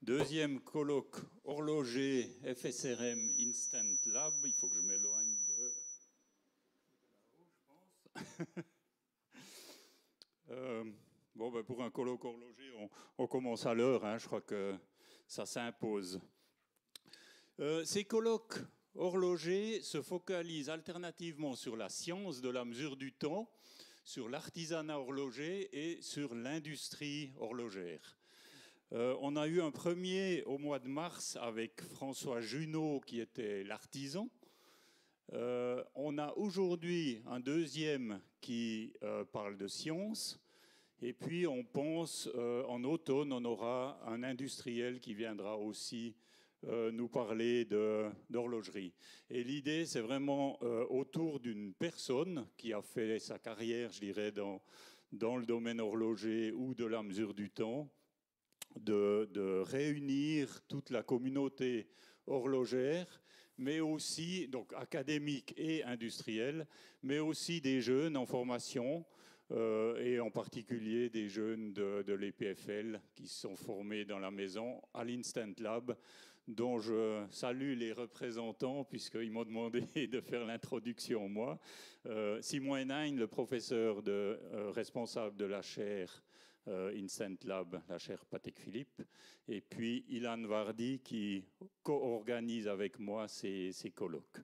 Deuxième colloque horloger FSRM Instant Lab. Il faut que je m'éloigne de là-haut, je pense. Bon, ben pour un colloque horloger, on commence à l'heure. Hein, je crois que ça s'impose. Ces colloques horlogers se focalisent alternativement sur la science de la mesure du temps, sur l'artisanat horloger et sur l'industrie horlogère. On a eu un premier au mois de mars avec François Junot qui était l'artisan. On a aujourd'hui un deuxième qui parle de science. Et puis on pense en automne, on aura un industriel qui viendra aussi nous parler d'horlogerie. Et l'idée, c'est vraiment autour d'une personne qui a fait sa carrière, je dirais, dans le domaine horloger ou de la mesure du temps, de réunir toute la communauté horlogère, mais aussi donc académique et industrielle, mais aussi des jeunes en formation, et en particulier des jeunes de l'EPFL qui sont formés dans la maison à l'Instant Lab, dont je salue les représentants puisqu'ils m'ont demandé de faire l'introduction moi. Simon Hennein, le professeur responsable de la chaire Instant Lab, la chaire Patek Philippe, et puis Ilan Vardi qui co-organise avec moi ces colloques.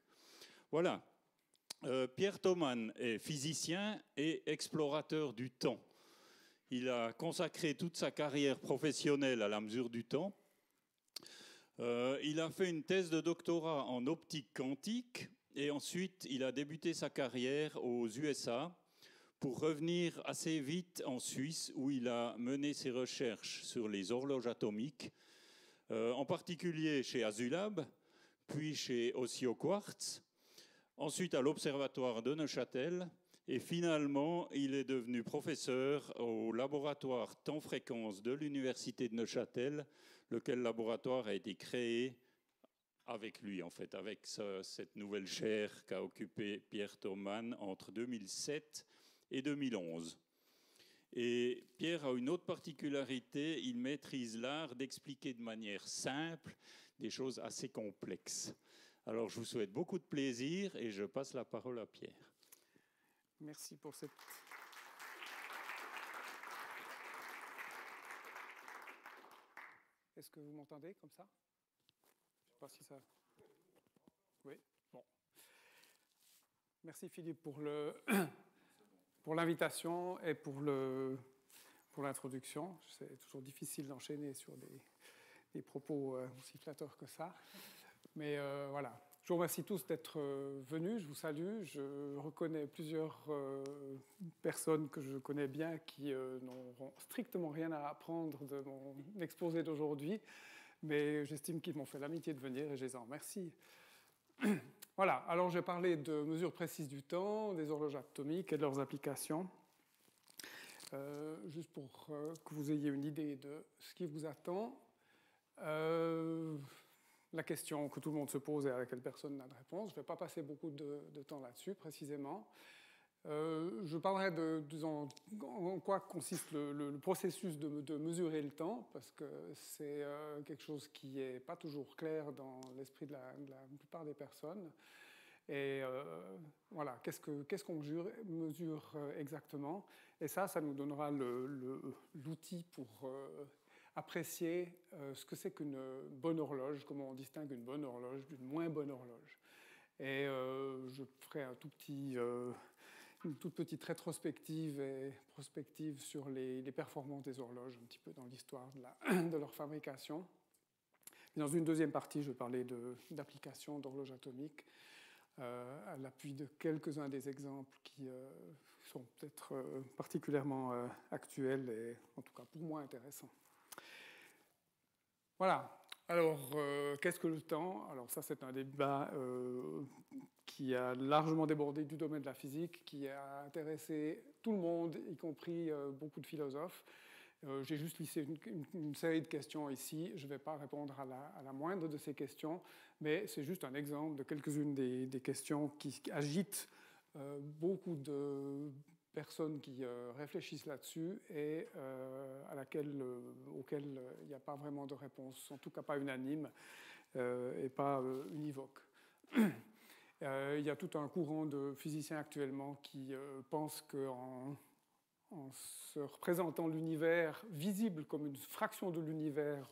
Voilà. Pierre Thoman est physicien et explorateur du temps. Il a consacré toute sa carrière professionnelle à la mesure du temps. Il a fait une thèse de doctorat en optique quantique et ensuite il a débuté sa carrière aux USA pour revenir assez vite en Suisse où il a mené ses recherches sur les horloges atomiques, en particulier chez Asulab, puis chez Ossio Quartz, ensuite à l'Observatoire de Neuchâtel, et finalement, il est devenu professeur au laboratoire temps-fréquence de l'Université de Neuchâtel, lequel laboratoire a été créé avec lui, en fait, avec cette nouvelle chaire qu'a occupée Pierre Thoman entre 2007 et 2011. Et Pierre a une autre particularité, il maîtrise l'art d'expliquer de manière simple des choses assez complexes. Alors, je vous souhaite beaucoup de plaisir et je passe la parole à Pierre. Merci pour cette... Est-ce que vous m'entendez comme ça? Je ne sais pas si ça... Oui, bon. Merci Philippe pour l'invitation et pour l'introduction. C'est toujours difficile d'enchaîner sur des propos aussi flatteurs que ça. Mais voilà. Je vous remercie tous d'être venus, je vous salue. Je reconnais plusieurs personnes que je connais bien qui n'auront strictement rien à apprendre de mon exposé d'aujourd'hui, mais j'estime qu'ils m'ont fait l'amitié de venir et je les en remercie. Voilà, alors je vais parler de mesures précises du temps, des horloges atomiques et de leurs applications. Juste pour que vous ayez une idée de ce qui vous attend. La question que tout le monde se pose et à laquelle personne n'a de réponse. Je ne vais pas passer beaucoup de temps là-dessus, précisément. Je parlerai en quoi consiste le processus de mesurer le temps, parce que c'est quelque chose qui n'est pas toujours clair dans l'esprit de la plupart des personnes. Et voilà, qu'est-ce qu'on mesure exactement? Et ça nous donnera l'outil pour... apprécier ce que c'est qu'une bonne horloge, comment on distingue une bonne horloge d'une moins bonne horloge. Et je ferai une toute petite rétrospective et prospective sur les performances des horloges, un petit peu dans l'histoire de leur fabrication. Et dans une deuxième partie, je vais parler d'applications d'horloges atomiques, à l'appui de quelques-uns des exemples qui sont peut-être particulièrement actuels et en tout cas pour moi intéressants. Voilà. Alors, qu'est-ce que le temps? Alors ça, c'est un débat qui a largement débordé du domaine de la physique, qui a intéressé tout le monde, y compris beaucoup de philosophes. J'ai juste lissé une série de questions ici. Je ne vais pas répondre à la moindre de ces questions, mais c'est juste un exemple de quelques-unes des questions qui agitent beaucoup de personnes qui réfléchissent là-dessus et auquel il n'y a pas vraiment de réponse, en tout cas pas unanime et pas univoque. Il y a tout un courant de physiciens actuellement qui pensent qu'en se représentant l'univers visible comme une fraction de l'univers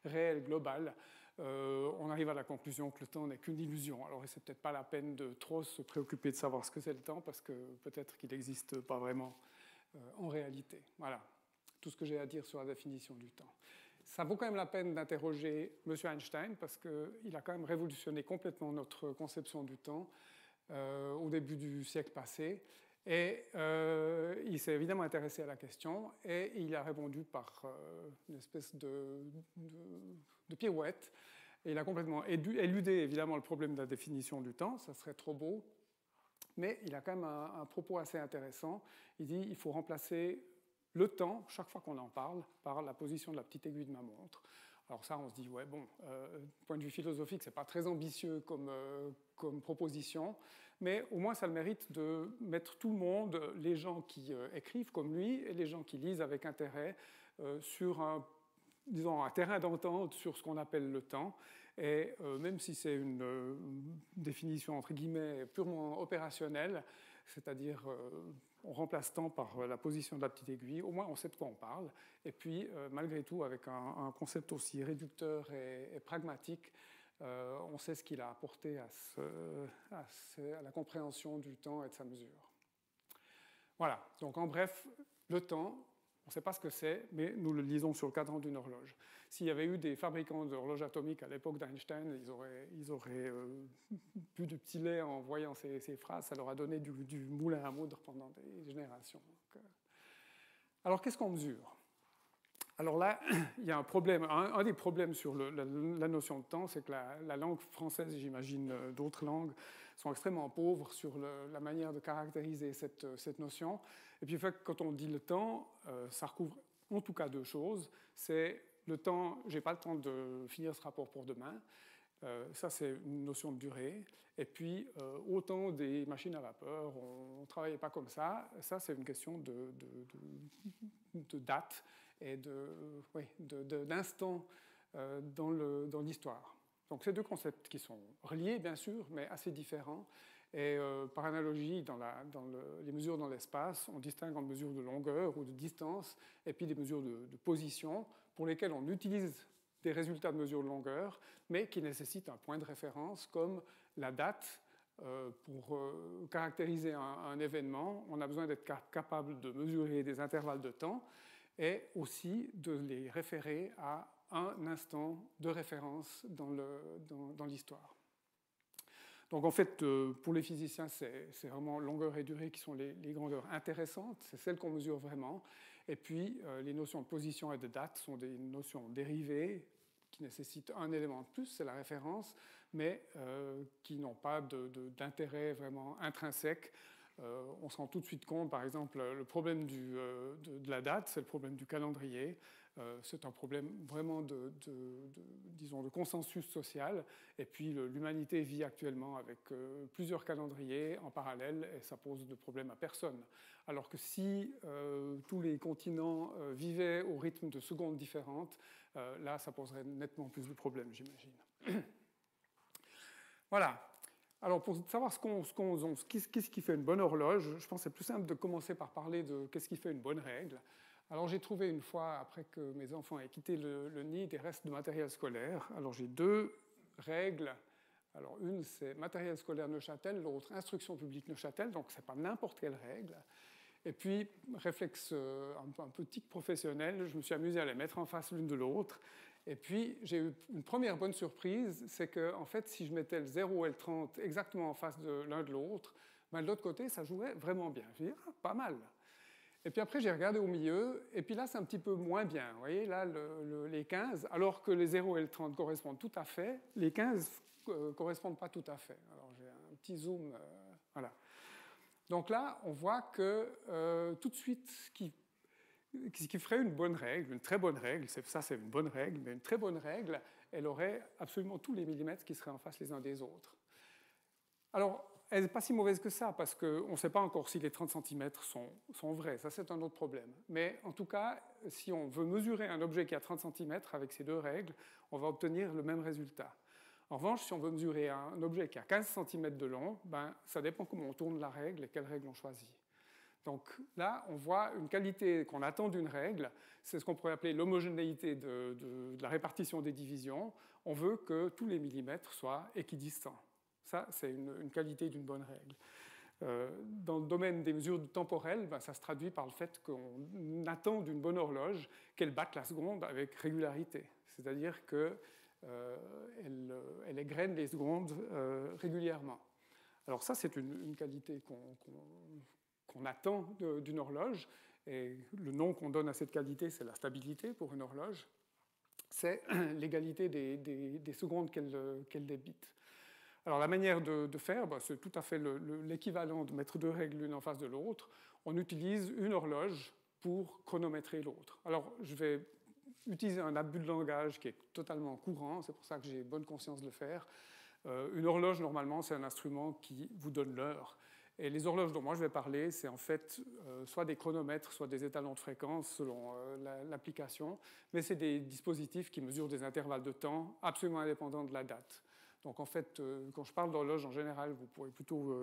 réel, global, on arrive à la conclusion que le temps n'est qu'une illusion. Alors, c'est peut-être pas la peine de trop se préoccuper de savoir ce que c'est le temps, parce que peut-être qu'il n'existe pas vraiment en réalité. Voilà, tout ce que j'ai à dire sur la définition du temps. Ça vaut quand même la peine d'interroger M. Einstein, parce qu'il a quand même révolutionné complètement notre conception du temps au début du siècle passé. Et il s'est évidemment intéressé à la question, et il a répondu par une espèce de pirouette. Et il a complètement éludé évidemment le problème de la définition du temps, ça serait trop beau, mais il a quand même un propos assez intéressant. Il dit qu'il faut remplacer le temps, chaque fois qu'on en parle, par la position de la petite aiguille de ma montre. Alors ça, on se dit, ouais, bon, du point de vue philosophique, c'est pas très ambitieux comme proposition, mais au moins ça a le mérite de mettre tout le monde, les gens qui écrivent comme lui et les gens qui lisent avec intérêt, sur un terrain d'entente sur ce qu'on appelle le temps. Et même si c'est une définition entre guillemets purement opérationnelle, c'est-à-dire on remplace temps par la position de la petite aiguille, au moins on sait de quoi on parle. Et puis malgré tout, avec un concept aussi réducteur et pragmatique, on sait ce qu'il a apporté à la compréhension du temps et de sa mesure. Voilà, donc en bref, le temps, on ne sait pas ce que c'est, mais nous le lisons sur le cadran d'une horloge. S'il y avait eu des fabricants d'horloges atomiques à l'époque d'Einstein, ils auraient bu du petit lait en voyant ces phrases, ça leur a donné du moulin à moudre pendant des générations. Donc, alors qu'est-ce qu'on mesure ? Alors là, il y a un problème. Un des problèmes sur la notion de temps, c'est que la langue française, j'imagine d'autres langues, sont extrêmement pauvres sur la manière de caractériser cette notion. Et puis, quand on dit le temps, ça recouvre en tout cas deux choses. C'est le temps, je n'ai pas le temps de finir ce rapport pour demain. Ça, c'est une notion de durée. Et puis, autant des machines à vapeur, on ne travaillait pas comme ça. Ça, c'est une question de date et d'instant dans l'histoire. Donc, c'est deux concepts qui sont reliés, bien sûr, mais assez différents. Et par analogie, dans les mesures dans l'espace, on distingue entre mesures de longueur ou de distance, et puis des mesures de position, pour lesquelles on utilise des résultats de mesure de longueur, mais qui nécessitent un point de référence, comme la date. Pour caractériser un événement, on a besoin d'être capable de mesurer des intervalles de temps, et aussi de les référer à un instant de référence dans l'histoire. Donc en fait, pour les physiciens, c'est vraiment longueur et durée qui sont les grandeurs intéressantes, c'est celles qu'on mesure vraiment. Et puis les notions de position et de date sont des notions dérivées qui nécessitent un élément de plus, c'est la référence, mais qui n'ont pas d'intérêt vraiment intrinsèque. On se rend tout de suite compte, par exemple, le problème de la date, c'est le problème du calendrier. C'est un problème vraiment disons, de consensus social. Et puis l'humanité vit actuellement avec plusieurs calendriers en parallèle et ça pose de problème à personne. Alors que si tous les continents vivaient au rythme de secondes différentes, là, ça poserait nettement plus de problèmes, j'imagine. Voilà. Alors, pour savoir qu'est-ce qui fait une bonne horloge, je pense que c'est plus simple de commencer par parler de qu'est-ce qui fait une bonne règle. Alors, j'ai trouvé une fois, après que mes enfants aient quitté le nid, des restes de matériel scolaire. Alors, j'ai deux règles. Alors, une, c'est matériel scolaire Neuchâtel, l'autre, instruction publique Neuchâtel, donc ce n'est pas n'importe quelle règle. Et puis, réflexe un peu tic professionnel, je me suis amusé à les mettre en face l'une de l'autre. Et puis, j'ai eu une première bonne surprise, c'est que, en fait, si je mettais le 0 et le 30 exactement en face de l'un de l'autre, ben, de l'autre côté, ça jouait vraiment bien. Je me suis dit, ah, pas mal. Et puis après, j'ai regardé au milieu, et puis là, c'est un petit peu moins bien. Vous voyez, là, les 15, alors que les 0 et le 30 correspondent tout à fait, les 15 ne correspondent pas tout à fait. Alors, j'ai un petit zoom, voilà. Donc là, on voit que tout de suite, ce qui ferait une bonne règle, une très bonne règle, ça c'est une bonne règle, mais une très bonne règle, elle aurait absolument tous les millimètres qui seraient en face les uns des autres. Alors, elle n'est pas si mauvaise que ça, parce qu'on ne sait pas encore si les 30 cm sont vrais. Ça, c'est un autre problème. Mais en tout cas, si on veut mesurer un objet qui a 30 cm avec ces deux règles, on va obtenir le même résultat. En revanche, si on veut mesurer un objet qui a 15 cm de long, ben, ça dépend comment on tourne la règle et quelle règle on choisit. Donc là, on voit une qualité qu'on attend d'une règle. C'est ce qu'on pourrait appeler l'homogénéité de la répartition des divisions. On veut que tous les millimètres soient équidistants. Ça, c'est une qualité d'une bonne règle. Dans le domaine des mesures temporelles, ben, ça se traduit par le fait qu'on attend d'une bonne horloge qu'elle batte la seconde avec régularité. C'est-à-dire qu'elle égrène les secondes régulièrement. Alors ça, c'est une qualité qu'on attend d'une horloge. Et le nom qu'on donne à cette qualité, c'est la stabilité pour une horloge. C'est l'égalité des secondes qu'elle débite. Alors la manière de faire, bah, c'est tout à fait l'équivalent de mettre deux règles l'une en face de l'autre. On utilise une horloge pour chronométrer l'autre. Alors je vais utiliser un abus de langage qui est totalement courant, c'est pour ça que j'ai bonne conscience de le faire. Une horloge, normalement, c'est un instrument qui vous donne l'heure. Et les horloges dont moi je vais parler, c'est en fait soit des chronomètres, soit des étalons de fréquence selon l'application, mais c'est des dispositifs qui mesurent des intervalles de temps absolument indépendants de la date. Donc en fait, quand je parle d'horloge en général, vous pourrez plutôt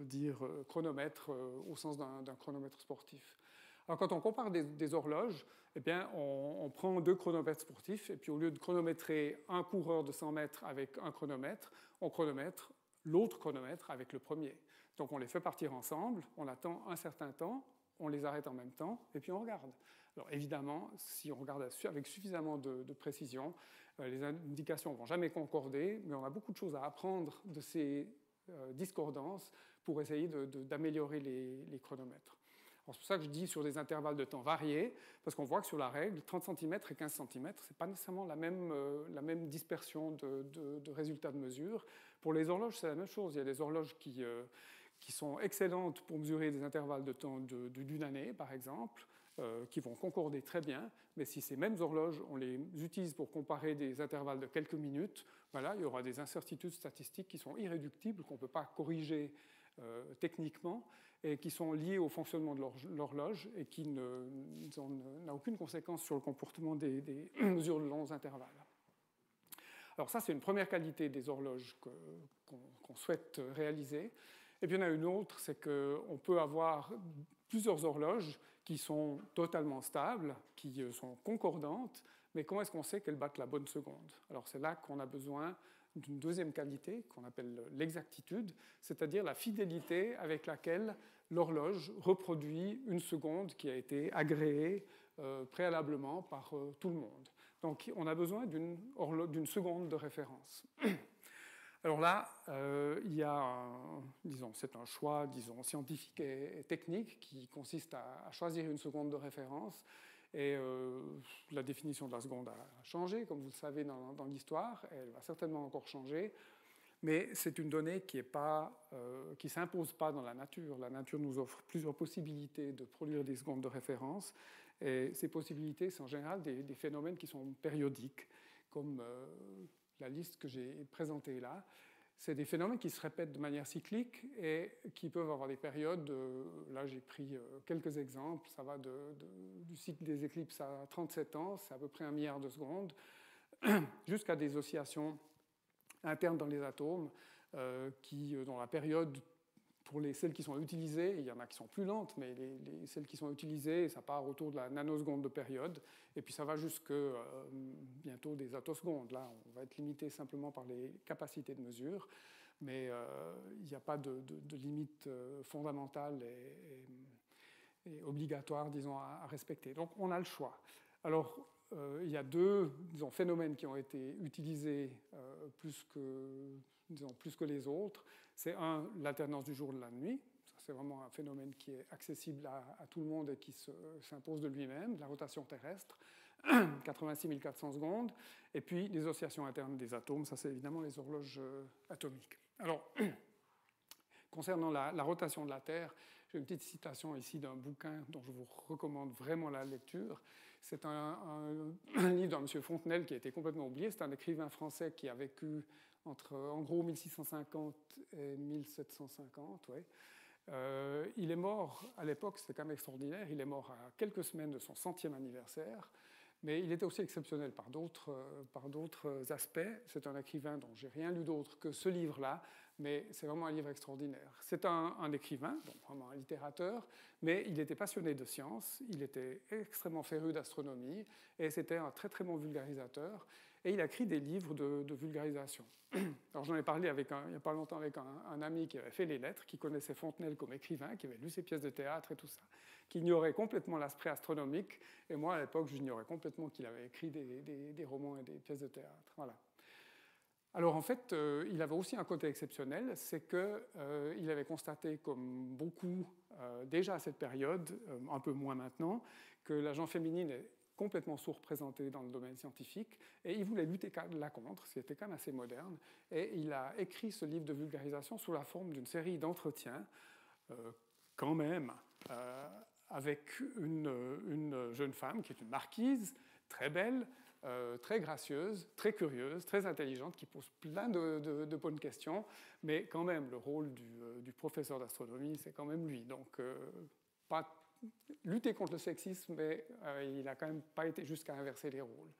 dire chronomètre au sens d'un chronomètre sportif. Alors quand on compare des horloges, eh bien, on prend deux chronomètres sportifs, et puis au lieu de chronométrer un coureur de 100 mètres avec un chronomètre, on chronomètre l'autre chronomètre avec le premier. Donc on les fait partir ensemble, on attend un certain temps, on les arrête en même temps, et puis on regarde. Alors évidemment, si on regarde avec suffisamment de précision, les indications ne vont jamais concorder, mais on a beaucoup de choses à apprendre de ces discordances pour essayer d'améliorer les chronomètres. C'est pour ça que je dis sur des intervalles de temps variés, parce qu'on voit que sur la règle, 30 cm et 15 cm, ce n'est pas nécessairement la même dispersion de résultats de mesure. Pour les horloges, c'est la même chose. Il y a des horloges qui sont excellentes pour mesurer des intervalles de temps d'une année, par exemple, qui vont concorder très bien, mais si ces mêmes horloges, on les utilise pour comparer des intervalles de quelques minutes, voilà, il y aura des incertitudes statistiques qui sont irréductibles, qu'on ne peut pas corriger techniquement, et qui sont liées au fonctionnement de l'horloge et qui n'a aucune conséquence sur le comportement des mesures de longs intervalles. Alors ça, c'est une première qualité des horloges qu'on souhaite réaliser. Et puis il y en a une autre, c'est qu'on peut avoir plusieurs horloges qui sont totalement stables, qui sont concordantes, mais comment est-ce qu'on sait qu'elles battent la bonne seconde? Alors c'est là qu'on a besoin d'une deuxième qualité qu'on appelle l'exactitude, c'est-à-dire la fidélité avec laquelle l'horloge reproduit une seconde qui a été agréée préalablement par tout le monde. Donc on a besoin d'une seconde de référence. Alors là, il y a, c'est un choix, scientifique et technique qui consiste à choisir une seconde de référence. Et la définition de la seconde a changé, comme vous le savez dans l'histoire. Elle va certainement encore changer. Mais c'est une donnée qui ne s'impose pas dans la nature. La nature nous offre plusieurs possibilités de produire des secondes de référence. Et ces possibilités, c'est en général des phénomènes qui sont périodiques, comme la liste que j'ai présentée là. C'est des phénomènes qui se répètent de manière cyclique et qui peuvent avoir des périodes. Là, j'ai pris quelques exemples. Ça va du cycle des éclipses à 37 ans, c'est à peu près 1 milliard de secondes, jusqu'à des oscillations internes dans les atomes qui, dans la période, pour celles qui sont utilisées, il y en a qui sont plus lentes, mais celles qui sont utilisées, ça part autour de la nanoseconde de période, et puis ça va jusque bientôt des attosecondes. Là, on va être limité simplement par les capacités de mesure, mais il n'y a pas de limite fondamentale et obligatoire, disons, à respecter. Donc on a le choix. Alors, il y a deux phénomènes qui ont été utilisés plus que les autres. C'est l'alternance du jour et de la nuit. C'est vraiment un phénomène qui est accessible à tout le monde et qui s'impose de lui-même, la rotation terrestre, 86 400 secondes. Et puis les oscillations internes des atomes, ça c'est évidemment les horloges atomiques. Alors, concernant la rotation de la Terre, j'ai une petite citation ici d'un bouquin dont je vous recommande vraiment la lecture. C'est un livre d'un M. Fontenelle qui a été complètement oublié. C'est un écrivain français qui a vécu entre en gros 1650 et 1750. Ouais. Il est mort à l'époque, c'était quand même extraordinaire, il est mort à quelques semaines de son 100e anniversaire, mais il était aussi exceptionnel par d'autres aspects. C'est un écrivain dont j'ai rien lu d'autre que ce livre-là, mais c'est vraiment un livre extraordinaire. C'est un écrivain, donc vraiment un littérateur, mais il était passionné de sciences, il était extrêmement féru d'astronomie, et c'était un très très bon vulgarisateur, et il a écrit des livres de vulgarisation. Alors j'en ai parlé il n'y a pas longtemps avec un ami qui avait fait les lettres, qui connaissait Fontenelle comme écrivain, qui avait lu ses pièces de théâtre et tout ça, qui ignorait complètement l'aspect astronomique, et moi à l'époque j'ignorais complètement qu'il avait écrit des romans et des pièces de théâtre. Voilà. Alors en fait, il avait aussi un côté exceptionnel, c'est qu'il avait constaté, comme beaucoup déjà à cette période, un peu moins maintenant, que la gent féminine est complètement sous-représentée dans le domaine scientifique, et il voulait lutter là contre, ce qui était quand même assez moderne, et il a écrit ce livre de vulgarisation sous la forme d'une série d'entretiens, quand même, avec une jeune femme qui est une marquise, très belle, très gracieuse, très curieuse, très intelligente, qui pose plein de bonnes questions, mais quand même, le rôle du professeur d'astronomie, c'est quand même lui. Donc, pas lutter contre le sexisme, mais il n'a quand même pas été jusqu'à inverser les rôles.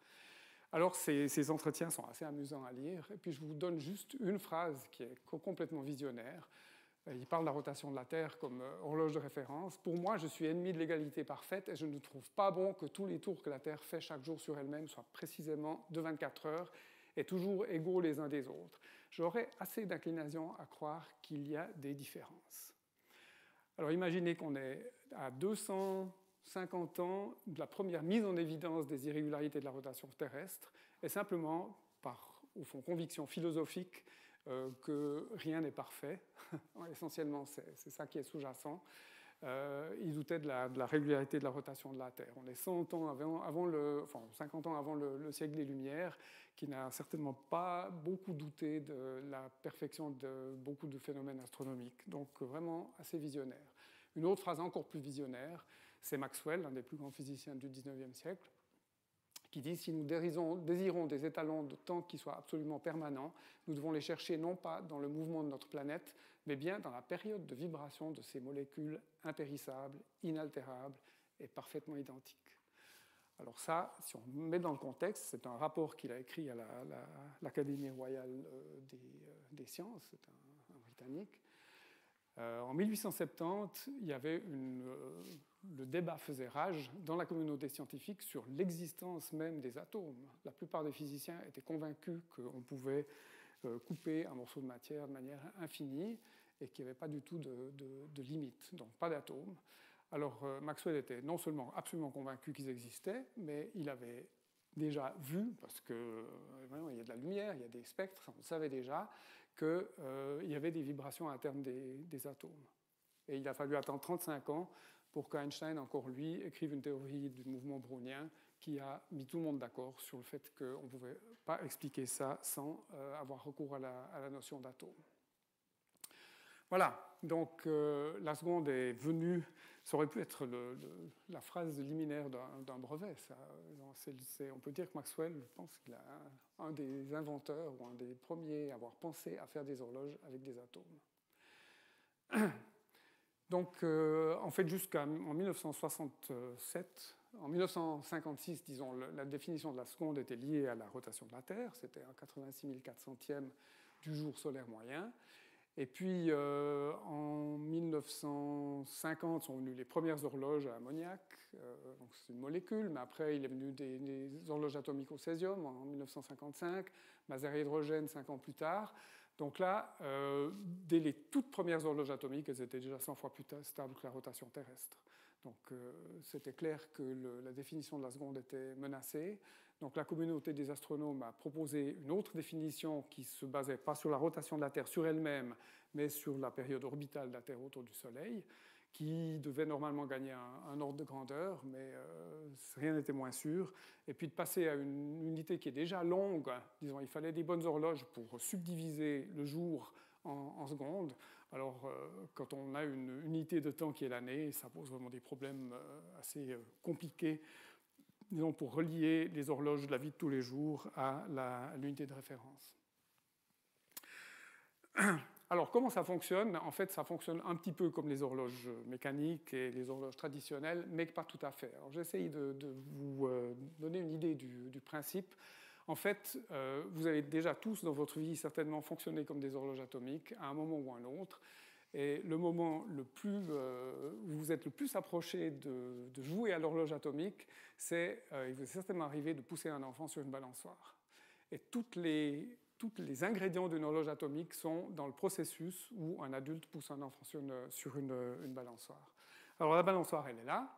Alors, ces entretiens sont assez amusants à lire, et puis je vous donne juste une phrase qui est complètement visionnaire. Il parle de la rotation de la Terre comme horloge de référence. Pour moi, je suis ennemi de l'égalité parfaite et je ne trouve pas bon que tous les tours que la Terre fait chaque jour sur elle-même soient précisément de 24 heures et toujours égaux les uns des autres. J'aurais assez d'inclination à croire qu'il y a des différences. Alors imaginez qu'on est à 250 ans de la première mise en évidence des irrégularités de la rotation terrestre et simplement par, au fond, conviction philosophique que rien n'est parfait. Essentiellement, c'est ça qui est sous-jacent. Il doutait de la régularité de la rotation de la Terre. On est 100 ans enfin 50 ans avant le siècle des Lumières, qui n'a certainement pas beaucoup douté de la perfection de beaucoup de phénomènes astronomiques. Donc vraiment assez visionnaire. Une autre phrase encore plus visionnaire, c'est Maxwell, l'un des plus grands physiciens du 19e siècle, qui dit « Si nous désirons des étalons de temps qui soient absolument permanents, nous devons les chercher non pas dans le mouvement de notre planète, mais bien dans la période de vibration de ces molécules impérissables, inaltérables et parfaitement identiques. » Alors ça, si on met dans le contexte, c'est un rapport qu'il a écrit à l'Académie royale des sciences, c'est un Britannique. En 1870, il y avait le débat faisait rage dans la communauté scientifique sur l'existence même des atomes. La plupart des physiciens étaient convaincus qu'on pouvait couper un morceau de matière de manière infinie et qu'il n'y avait pas du tout de limite, donc pas d'atomes. Alors Maxwell était non seulement absolument convaincu qu'ils existaient, mais il avait déjà vu, parce qu'il y a de la lumière, il y a des spectres, on savait déjà, qu'il y avait des vibrations internes des atomes. Et il a fallu attendre 35 ans pour qu'Einstein, encore lui, écrive une théorie du mouvement brownien qui a mis tout le monde d'accord sur le fait qu'on ne pouvait pas expliquer ça sans avoir recours à la notion d'atome. Voilà, donc la seconde est venue, ça aurait pu être la phrase liminaire d'un brevet. Ça. On peut dire que Maxwell, je pense qu'il est un des inventeurs ou un des premiers à avoir pensé à faire des horloges avec des atomes. Donc, en fait, jusqu'en 1967, en 1956, disons, la définition de la seconde était liée à la rotation de la Terre. C'était un 86 400e du jour solaire moyen. Et puis, en 1950, sont venues les premières horloges à ammoniac. Donc c'est une molécule, mais après, il est venu des horloges atomiques au césium en 1955, Maser hydrogène 5 ans plus tard. Donc là, dès les toutes premières horloges atomiques, elles étaient déjà 100 fois plus stables que la rotation terrestre. Donc c'était clair que la définition de la seconde était menacée. Donc la communauté des astronomes a proposé une autre définition qui ne se basait pas sur la rotation de la Terre sur elle-même, mais sur la période orbitale de la Terre autour du Soleil, qui devait normalement gagner un ordre de grandeur, mais rien n'était moins sûr. Et puis de passer à une unité qui est déjà longue, disons, il fallait des bonnes horloges pour subdiviser le jour en secondes. Alors, quand on a une unité de temps qui est l'année, ça pose vraiment des problèmes assez compliqués, disons, pour relier les horloges de la vie de tous les jours à l'unité de référence. Alors, comment ça fonctionne? En fait, ça fonctionne un petit peu comme les horloges mécaniques et les horloges traditionnelles, mais pas tout à fait. Alors, j'essaye de vous donner une idée du principe. En fait, vous avez déjà tous dans votre vie certainement fonctionné comme des horloges atomiques à un moment ou à un autre. Et le moment le plus, où vous êtes le plus approché de jouer à l'horloge atomique, c'est, il vous est certainement arrivé de pousser un enfant sur une balançoire. Et tous les ingrédients d'une horloge atomique sont dans le processus où un adulte pousse un enfant sur une balançoire. Alors la balançoire, elle est là.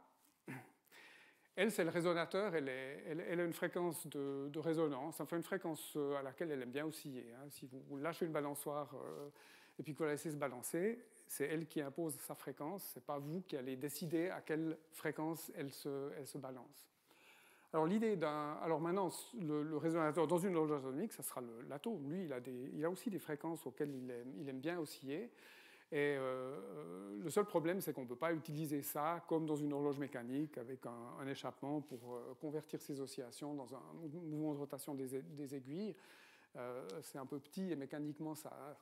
Elle, c'est le résonateur, elle a une fréquence de résonance, enfin une fréquence à laquelle elle aime bien osciller. Hein. Si vous lâchez une balançoire et puis que vous la laissez se balancer, c'est elle qui impose sa fréquence, ce n'est pas vous qui allez décider à quelle fréquence elle se balance. Alors l'idée alors maintenant, le résonateur dans une horloge atomique, ça sera l'atome. Lui, il a aussi des fréquences auxquelles il aime bien osciller. Et le seul problème, c'est qu'on ne peut pas utiliser ça comme dans une horloge mécanique avec un échappement pour convertir ces oscillations dans un mouvement de rotation des aiguilles. C'est un peu petit et mécaniquement, ça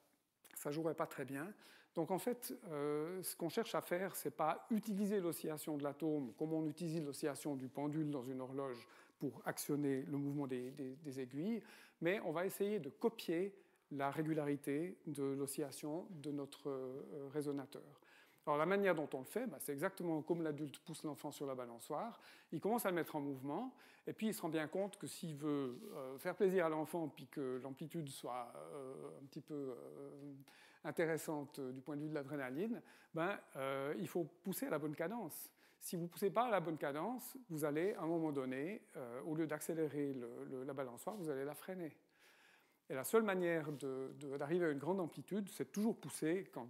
ne jouerait pas très bien. Donc en fait, ce qu'on cherche à faire, ce n'est pas utiliser l'oscillation de l'atome comme on utilise l'oscillation du pendule dans une horloge pour actionner le mouvement des aiguilles, mais on va essayer de copier la régularité de l'oscillation de notre résonateur. Alors la manière dont on le fait, c'est exactement comme l'adulte pousse l'enfant sur la balançoire. Il commence à le mettre en mouvement, et puis il se rend bien compte que s'il veut faire plaisir à l'enfant, puis que l'amplitude soit un petit peu intéressante du point de vue de l'adrénaline, il faut pousser à la bonne cadence. Si vous ne poussez pas à la bonne cadence, vous allez, à un moment donné, au lieu d'accélérer la balançoire, vous allez la freiner. Et la seule manière d'arriver à une grande amplitude, c'est de toujours pousser quand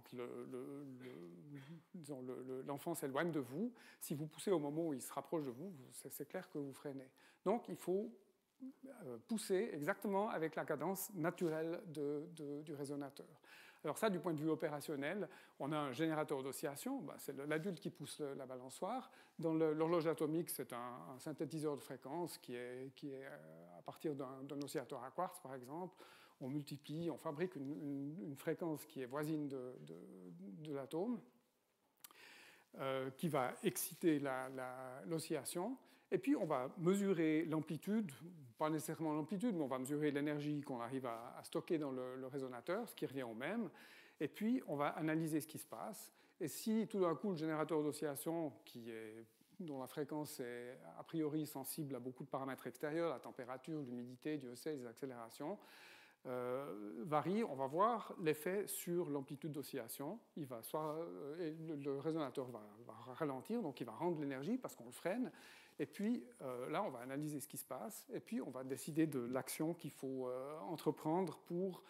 l'enfant s'éloigne de vous. Si vous poussez au moment où il se rapproche de vous, c'est clair que vous freinez. Donc il faut pousser exactement avec la cadence naturelle du résonateur. Alors ça, du point de vue opérationnel, on a un générateur d'oscillation, c'est l'adulte qui pousse la balançoire. Dans l'horloge atomique, c'est un synthétiseur de fréquence qui est à partir d'un oscillateur à quartz, par exemple. On multiplie, on fabrique une fréquence qui est voisine de l'atome, qui va exciter l'oscillation. Et puis, on va mesurer l'amplitude, pas nécessairement l'amplitude, mais on va mesurer l'énergie qu'on arrive à stocker dans le résonateur, ce qui revient au même. Et puis, on va analyser ce qui se passe. Et si tout d'un coup, le générateur d'oscillation, dont la fréquence est a priori sensible à beaucoup de paramètres extérieurs, la température, l'humidité, Dieu sait, les accélérations, varie, on va voir l'effet sur l'amplitude d'oscillation. Le résonateur va ralentir, donc il va rendre l'énergie parce qu'on le freine. Et puis là, on va analyser ce qui se passe, et puis on va décider de l'action qu'il faut entreprendre pour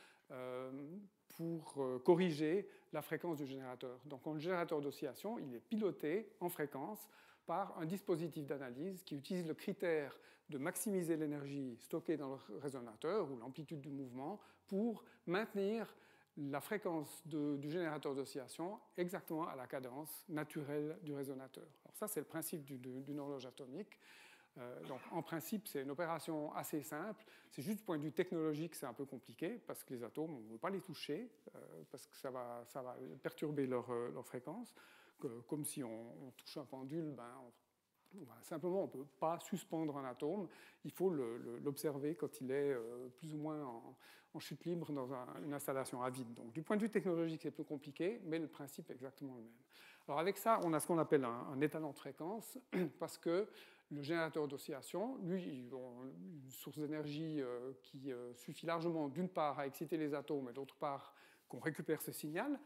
corriger la fréquence du générateur. Donc le générateur d'oscillation, il est piloté en fréquence par un dispositif d'analyse qui utilise le critère de maximiser l'énergie stockée dans le résonateur ou l'amplitude du mouvement pour maintenir la fréquence du générateur d'oscillation exactement à la cadence naturelle du résonateur. Alors ça, c'est le principe d'une horloge atomique. Donc en principe, c'est une opération assez simple. C'est juste du point de vue technologique, c'est un peu compliqué parce que les atomes, on ne veut pas les toucher parce que ça va perturber leur fréquence. Comme si on touche un pendule, simplement on ne peut pas suspendre un atome. Il faut l'observer quand il est plus ou moins en chute libre dans une installation à vide. Donc du point de vue technologique, c'est plus compliqué, mais le principe est exactement le même. Alors avec ça, on a ce qu'on appelle un étalon de fréquence, parce que le générateur d'oscillation, lui, il a une source d'énergie qui suffit largement, d'une part, à exciter les atomes, et d'autre part, qu'on récupère ce signal.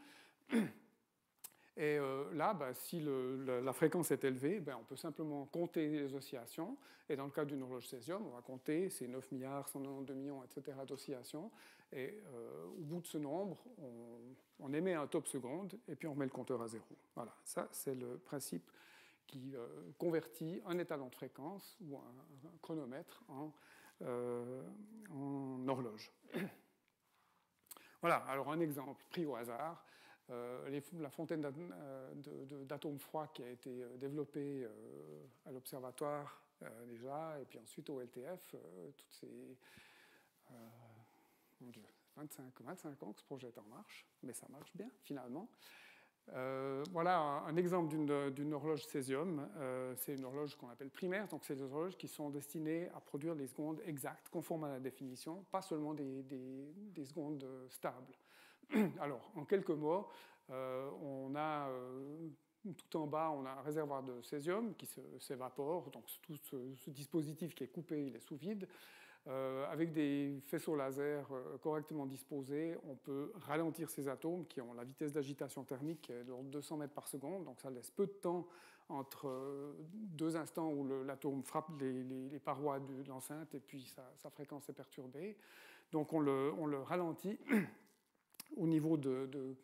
Et là, si la fréquence est élevée, on peut simplement compter les oscillations. Et dans le cas d'une horloge césium, on va compter ces 9 milliards, 192 millions, etc. d'oscillations. Et au bout de ce nombre, on émet un top seconde et puis on remet le compteur à zéro. Voilà, ça c'est le principe qui convertit un étalon de fréquence ou un chronomètre en horloge. Voilà, alors un exemple pris au hasard. La fontaine d'atomes froids qui a été développée à l'observatoire déjà, et puis ensuite au LTF, toutes ces... mon Dieu, 25 ans que ce projet est en marche, mais ça marche bien finalement. Voilà un exemple d'une horloge césium. C'est une horloge qu'on appelle primaire, donc c'est des horloges qui sont destinées à produire les secondes exactes, conformes à la définition, pas seulement des secondes stables. Alors, en quelques mots, on a tout en bas, on a un réservoir de césium qui s'évapore, donc tout ce dispositif qui est coupé, il est sous vide. Avec des faisceaux laser correctement disposés, on peut ralentir ces atomes qui ont la vitesse d'agitation thermique de 200 mètres par seconde, donc ça laisse peu de temps entre deux instants où l'atome frappe les parois de l'enceinte et puis sa fréquence est perturbée. Donc on le ralentit au niveau de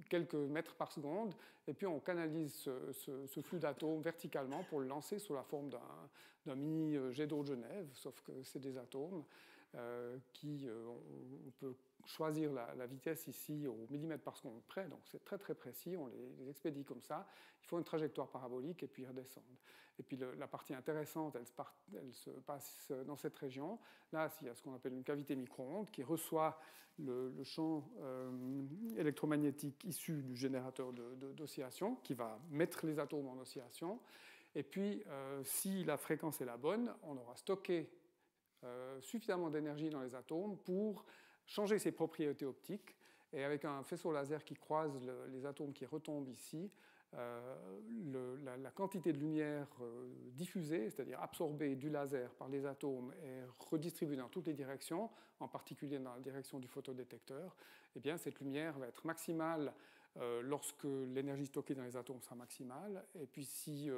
quelques mètres par seconde, et puis on canalise ce flux d'atomes verticalement pour le lancer sous la forme d'un mini jet d'eau de Genève, sauf que c'est des atomes on peut choisir la vitesse ici au millimètre par seconde près, donc c'est très très précis, on les expédie comme ça, il faut une trajectoire parabolique et puis ils redescendent. Et puis la partie intéressante, elle se passe dans cette région. Là, il y a ce qu'on appelle une cavité micro-ondes qui reçoit le champ électromagnétique issu du générateur d'oscillation, qui va mettre les atomes en oscillation. Et puis, si la fréquence est la bonne, on aura stocké suffisamment d'énergie dans les atomes pour changer ses propriétés optiques. Et avec un faisceau laser qui croise les atomes qui retombent ici, la quantité de lumière diffusée, c'est-à-dire absorbée du laser par les atomes et redistribuée dans toutes les directions, en particulier dans la direction du photodétecteur, eh bien, cette lumière va être maximale lorsque l'énergie stockée dans les atomes sera maximale. Et puis s'il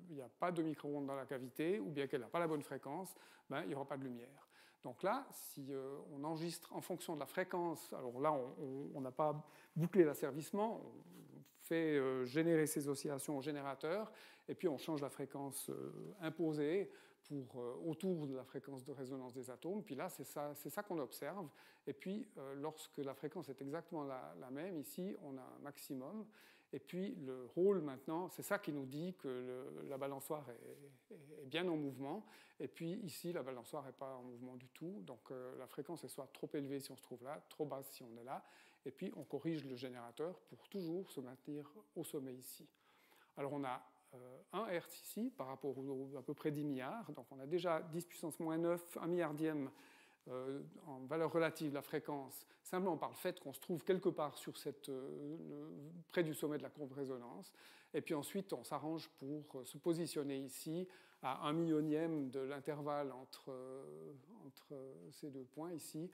n'y a pas de micro-ondes dans la cavité, ou bien qu'elle n'a pas la bonne fréquence, ben, il n'y aura pas de lumière. Donc là, si on enregistre en fonction de la fréquence, alors là, on n'a pas bouclé l'asservissement, on fait générer ces oscillations au générateur, et puis on change la fréquence imposée pour autour de la fréquence de résonance des atomes. Puis là, c'est ça qu'on observe. Et puis, lorsque la fréquence est exactement la même, ici, on a un maximum. Et puis, le rôle maintenant, c'est ça qui nous dit que la balançoire est bien en mouvement. Et puis, ici, la balançoire n'est pas en mouvement du tout. Donc, la fréquence est soit trop élevée si on se trouve là, trop basse si on est là. Et puis, on corrige le générateur pour toujours se maintenir au sommet ici. Alors, on a 1 Hertz ici par rapport à peu près 10 milliards. Donc on a déjà 10 puissance moins 9, 1 milliardième en valeur relative la fréquence, simplement par le fait qu'on se trouve quelque part sur près du sommet de la courbe de résonance. Et puis ensuite, on s'arrange pour se positionner ici à 1 millionième de l'intervalle entre ces deux points ici,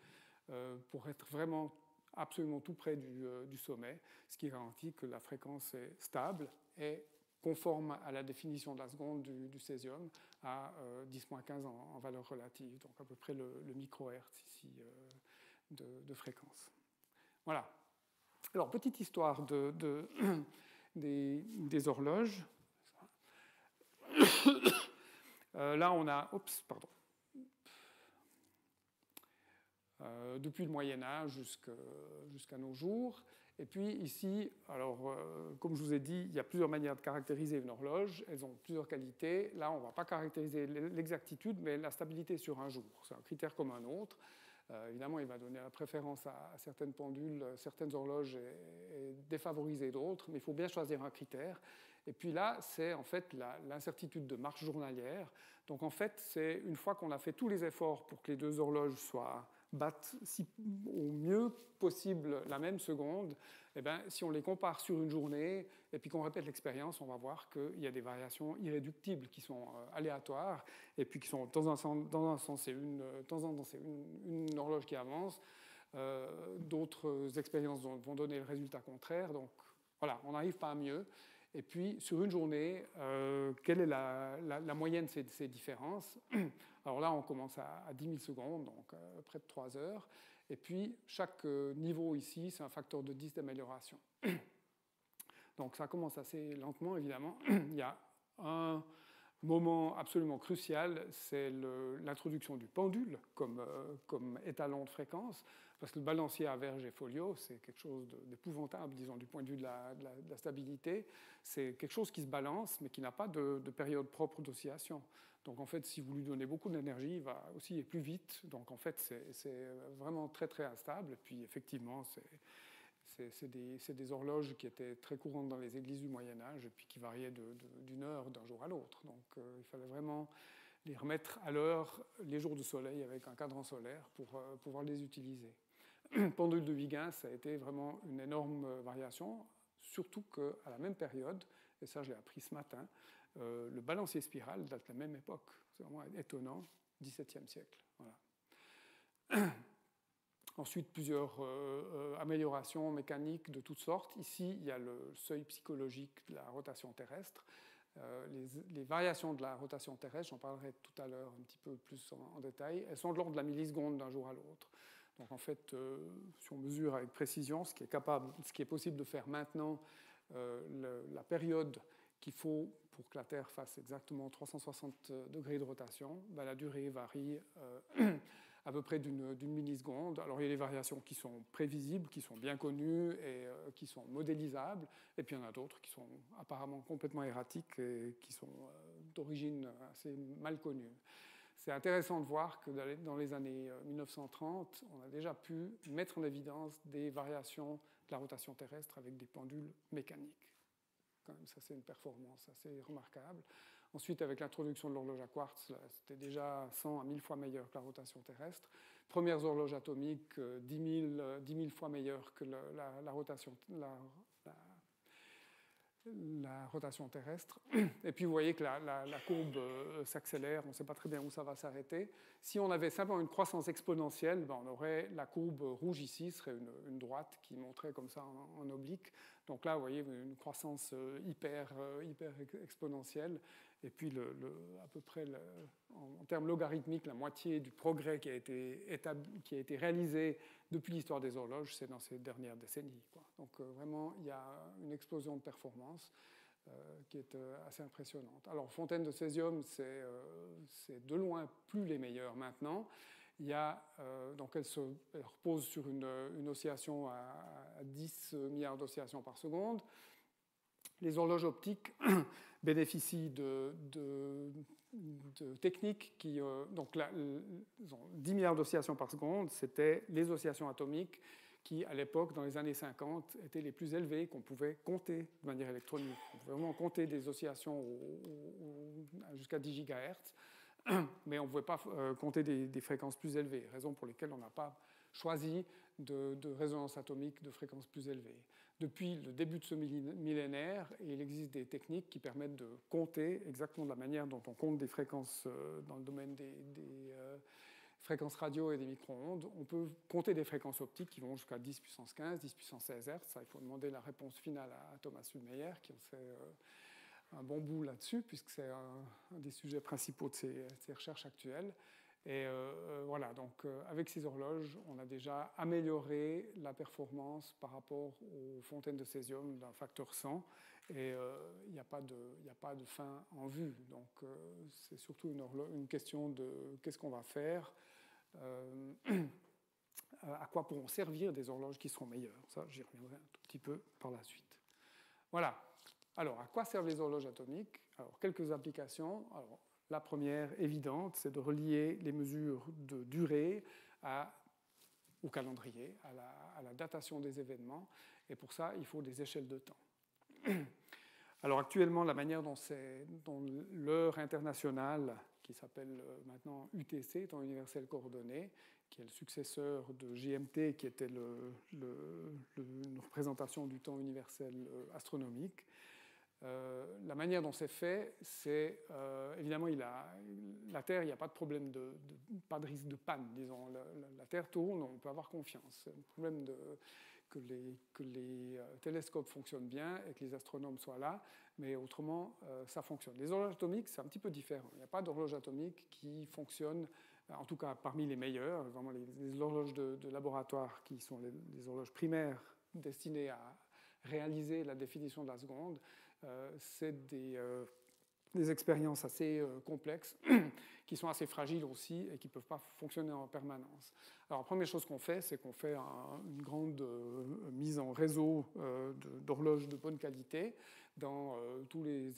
pour être vraiment absolument tout près du sommet, ce qui garantit que la fréquence est stable et conforme à la définition de la seconde du césium, à 10-15 en valeur relative, donc à peu près le microhertz ici de fréquence. Voilà. Alors, petite histoire des horloges. Là, on a... Oups, pardon. Depuis le Moyen-Âge jusqu'à nos jours. Et puis ici, alors, comme je vous ai dit, il y a plusieurs manières de caractériser une horloge. Elles ont plusieurs qualités. Là, on ne va pas caractériser l'exactitude, mais la stabilité sur un jour. C'est un critère comme un autre. Évidemment, il va donner la préférence à certaines pendules, certaines horloges et défavoriser d'autres, mais il faut bien choisir un critère. Et puis là, c'est en fait l'incertitude de marche journalière. Donc en fait, c'est une fois qu'on a fait tous les efforts pour que les deux horloges battent au mieux possible la même seconde, eh bien, si on les compare sur une journée et puis qu'on répète l'expérience, on va voir qu'il y a des variations irréductibles qui sont aléatoires et puis qui sont dans un sens c'est une horloge qui avance, d'autres expériences vont donner le résultat contraire. Donc voilà, on n'arrive pas à mieux. Et puis, sur une journée, quelle est la moyenne de ces différences? Alors là, on commence à 10 000 secondes, donc près de 3 heures. Et puis, chaque niveau ici, c'est un facteur de 10 d'amélioration. Donc ça commence assez lentement, évidemment. Il y a moment absolument crucial, c'est l'introduction du pendule comme étalon de fréquence, parce que le balancier à verge et folio, c'est quelque chose d'épouvantable, disons, du point de vue de la stabilité. C'est quelque chose qui se balance, mais qui n'a pas de période propre d'oscillation. Donc, en fait, si vous lui donnez beaucoup d'énergie, il va osciller plus vite. Donc, en fait, c'est vraiment très, très instable. Et puis, effectivement, c'est des horloges qui étaient très courantes dans les églises du Moyen-Âge et puis qui variaient d'une heure d'un jour à l'autre. Donc, il fallait vraiment les remettre à l'heure les jours de soleil avec un cadran solaire pour pouvoir les utiliser. Pendule de Huygens, ça a été vraiment une énorme variation, surtout qu'à la même période, et ça je l'ai appris ce matin, le balancier spirale date de la même époque. C'est vraiment étonnant, XVIIe siècle. Voilà. Ensuite, plusieurs améliorations mécaniques de toutes sortes. Ici, il y a le seuil psychologique de la rotation terrestre. Les variations de la rotation terrestre, j'en parlerai tout à l'heure un petit peu plus en détail, elles sont de l'ordre de la milliseconde d'un jour à l'autre. Donc en fait, si on mesure avec précision ce qui est possible de faire maintenant, la période qu'il faut pour que la Terre fasse exactement 360 degrés de rotation, ben, la durée varie à peu près d'une milliseconde. Alors il y a des variations qui sont prévisibles, qui sont bien connues et qui sont modélisables, et puis il y en a d'autres qui sont apparemment complètement erratiques et qui sont d'origine assez mal connue. C'est intéressant de voir que dans les années 1930, on a déjà pu mettre en évidence des variations de la rotation terrestre avec des pendules mécaniques. Quand même, ça c'est une performance assez remarquable. Ensuite, avec l'introduction de l'horloge à quartz, c'était déjà 100 à 1000 fois meilleur que la rotation terrestre. Premières horloges atomiques, 10 000 fois meilleures que la rotation terrestre. Et puis vous voyez que la courbe s'accélère, on ne sait pas très bien où ça va s'arrêter. Si on avait simplement une croissance exponentielle, ben on aurait la courbe rouge ici, serait une droite qui montrait comme ça en oblique. Donc là, vous voyez une croissance hyper exponentielle. Et puis à peu près, en termes logarithmiques, la moitié du progrès qui a été réalisé depuis l'histoire des horloges, c'est dans ces dernières décennies, quoi. Donc vraiment, il y a une explosion de performance qui est assez impressionnante. Alors, fontaines de césium, c'est de loin plus les meilleures maintenant. Il y a, donc elle repose sur une oscillation à 10 milliards d'oscillations par seconde. Les horloges optiques bénéficient de techniques qui... donc là, 10 milliards d'oscillations par seconde, c'était les oscillations atomiques qui, à l'époque, dans les années 50, étaient les plus élevées qu'on pouvait compter de manière électronique. On pouvait vraiment compter des oscillations jusqu'à 10 GHz, mais on ne pouvait pas compter des fréquences plus élevées, raison pour lesquelles on n'a pas choisi de résonance atomique de fréquences plus élevées. Depuis le début de ce millénaire, il existe des techniques qui permettent de compter exactement de la manière dont on compte des fréquences dans le domaine des fréquences radio et des micro-ondes. On peut compter des fréquences optiques qui vont jusqu'à 10 puissance 15, 10 puissance 16 Hz. Ça, il faut demander la réponse finale à Thomas Sulmeyer, qui en fait un bon bout là-dessus, puisque c'est un des sujets principaux de ces recherches actuelles. Et voilà, donc avec ces horloges, on a déjà amélioré la performance par rapport aux fontaines de césium d'un facteur 100, et il n'y a pas de fin en vue. Donc c'est surtout une question de qu'est-ce qu'on va faire, à quoi pourront servir des horloges qui seront meilleures. Ça, j'y reviendrai un tout petit peu par la suite. Voilà. Alors, à quoi servent les horloges atomiques? Alors, quelques applications. Alors, la première, évidente, c'est de relier les mesures de durée au calendrier, à la datation des événements. Et pour ça, il faut des échelles de temps. Alors actuellement, la manière dont l'heure internationale, qui s'appelle maintenant UTC, temps universel coordonné, qui est le successeur de GMT, qui était une représentation du temps universel astronomique, la manière dont c'est fait, c'est évidemment la Terre, il n'y a pas de problème, pas de risque de panne, disons. La Terre tourne, on peut avoir confiance. Le problème que les télescopes fonctionnent bien et que les astronomes soient là, mais autrement, ça fonctionne. Les horloges atomiques, c'est un petit peu différent. Il n'y a pas d'horloge atomique qui fonctionne, en tout cas parmi les meilleures, vraiment les horloges de laboratoire qui sont les horloges primaires destinées à réaliser la définition de la seconde. C'est des des expériences assez complexes, qui sont assez fragiles aussi et qui ne peuvent pas fonctionner en permanence. Alors, la première chose qu'on fait, c'est qu'on fait une grande mise en réseau d'horloges de bonne qualité dans tous les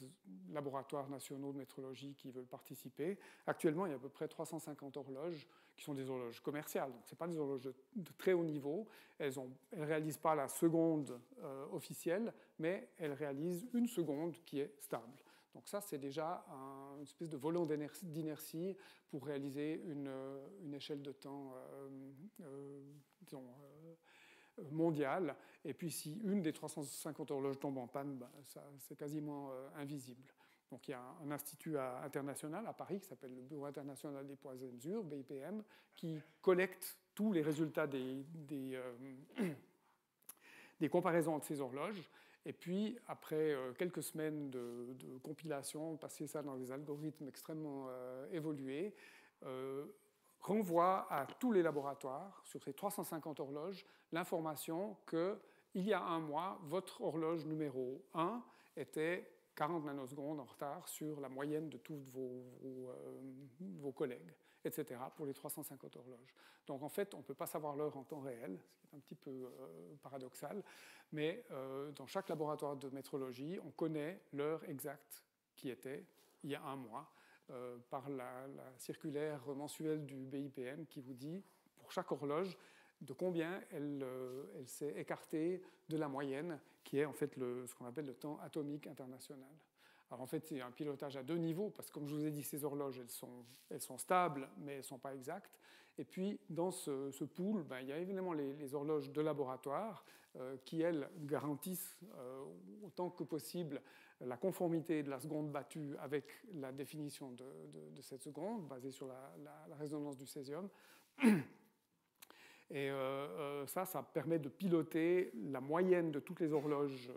laboratoires nationaux de métrologie qui veulent participer. Actuellement, il y a à peu près 350 horloges qui sont des horloges commerciales. Donc, ce ne sont pas des horloges de très haut niveau. Elles ne réalisent pas la seconde officielle, mais elles réalisent une seconde qui est stable. Donc ça, c'est déjà une espèce de volant d'inertie pour réaliser une échelle de temps disons, mondiale. Et puis si une des 350 horloges tombe en panne, ben, c'est quasiment invisible. Donc il y a un institut international à Paris qui s'appelle le Bureau international des poids et mesures, BIPM, qui collecte tous les résultats des comparaisons entre ces horloges. Et puis, après quelques semaines de compilation, passer ça dans des algorithmes extrêmement évolués, renvoie à tous les laboratoires, sur ces 350 horloges, l'information qu'il y a un mois, votre horloge numéro 1 était 40 nanosecondes en retard sur la moyenne de tous vos collègues, etc., pour les 350 horloges. Donc en fait, on ne peut pas savoir l'heure en temps réel, ce qui est un petit peu paradoxal, mais dans chaque laboratoire de métrologie, on connaît l'heure exacte qui était il y a un mois par la circulaire mensuelle du BIPM qui vous dit, pour chaque horloge, de combien elle s'est écartée de la moyenne, qui est en fait ce qu'on appelle le temps atomique international. Alors en fait, c'est un pilotage à deux niveaux, parce que comme je vous ai dit, ces horloges, elles sont stables, mais elles ne sont pas exactes. Et puis, dans ce pool, ben, il y a évidemment les horloges de laboratoire qui, elles, garantissent autant que possible la conformité de la seconde battue avec la définition de cette seconde, basée sur la résonance du césium. Et ça permet de piloter la moyenne de toutes les horloges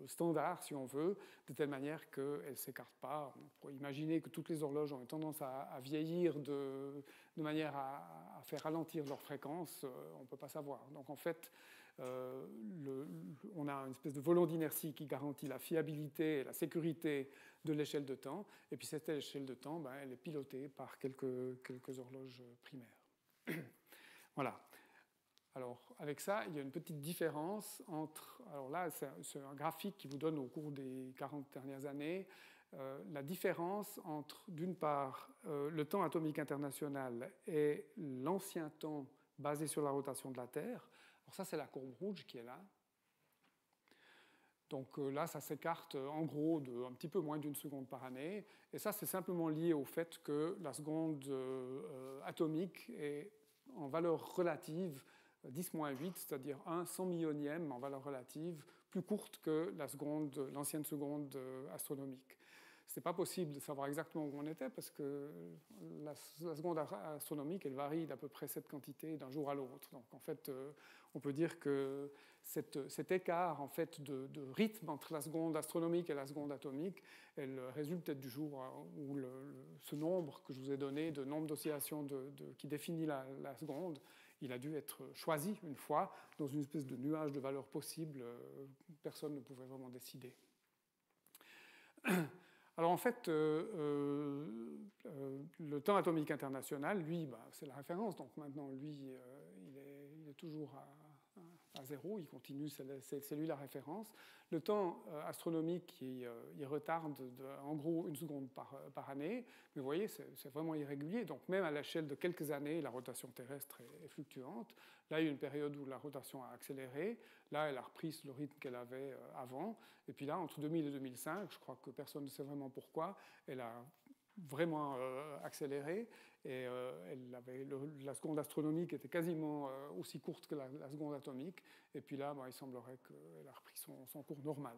standards, si on veut, de telle manière qu'elles ne s'écartent pas. On pourrait imaginer que toutes les horloges ont une tendance à vieillir de manière à faire ralentir leur fréquence. On ne peut pas savoir. Donc en fait, on a une espèce de volant d'inertie qui garantit la fiabilité et la sécurité de l'échelle de temps. Et puis cette échelle de temps, ben, elle est pilotée par quelques horloges primaires. Voilà. Alors, avec ça, il y a une petite différence entre... Alors là, c'est un graphique qui vous donne au cours des 40 dernières années la différence entre, d'une part, le temps atomique international et l'ancien temps basé sur la rotation de la Terre. Alors ça, c'est la courbe rouge qui est là. Donc là, ça s'écarte en gros de un petit peu moins d'une seconde par année. Et ça, c'est simplement lié au fait que la seconde atomique est en valeur relative 10-8, c'est-à-dire 1 100 millionième en valeur relative, plus courte que l'ancienne seconde astronomique. Ce n'est pas possible de savoir exactement où on était parce que la seconde astronomique, elle varie d'à peu près cette quantité d'un jour à l'autre. Donc en fait, on peut dire que cet écart en fait, de rythme entre la seconde astronomique et la seconde atomique, elle résulte peut-être du jour où ce nombre que je vous ai donné, de nombre d'oscillations qui définit la seconde, il a dû être choisi une fois dans une espèce de nuage de valeurs possibles. Personne ne pouvait vraiment décider. Alors en fait, le temps atomique international, lui, bah, c'est la référence. Donc maintenant, lui, il est toujours à zéro, il continue, c'est lui la référence. Le temps astronomique, il retarde en gros une seconde par année, mais vous voyez, c'est vraiment irrégulier. Donc même à l'échelle de quelques années, la rotation terrestre est fluctuante. Là, il y a eu une période où la rotation a accéléré. Là, elle a repris le rythme qu'elle avait avant. Et puis là, entre 2000 et 2005, je crois que personne ne sait vraiment pourquoi, elle a vraiment accéléré. Et la seconde astronomique était quasiment aussi courte que la seconde atomique. Et puis là, il semblerait qu'elle a repris son cours normal.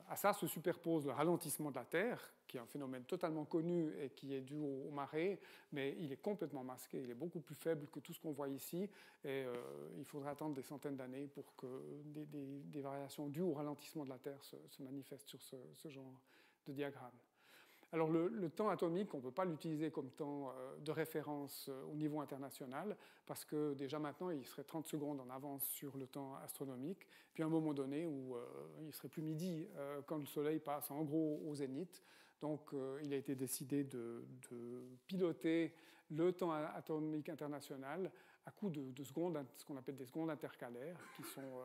À ça se superpose le ralentissement de la Terre, qui est un phénomène totalement connu et qui est dû aux marées, mais il est complètement masqué, il est beaucoup plus faible que tout ce qu'on voit ici, et il faudra attendre des centaines d'années pour que des variations dues au ralentissement de la Terre se manifestent sur ce genre de diagramme. Alors le temps atomique, on ne peut pas l'utiliser comme temps de référence au niveau international, parce que déjà maintenant, il serait 30 secondes en avance sur le temps astronomique, puis à un moment donné où il serait plus midi quand le Soleil passe en gros au zénith, Donc, il a été décidé de piloter le temps atomique international à coup de secondes, ce qu'on appelle des secondes intercalaires, qui sont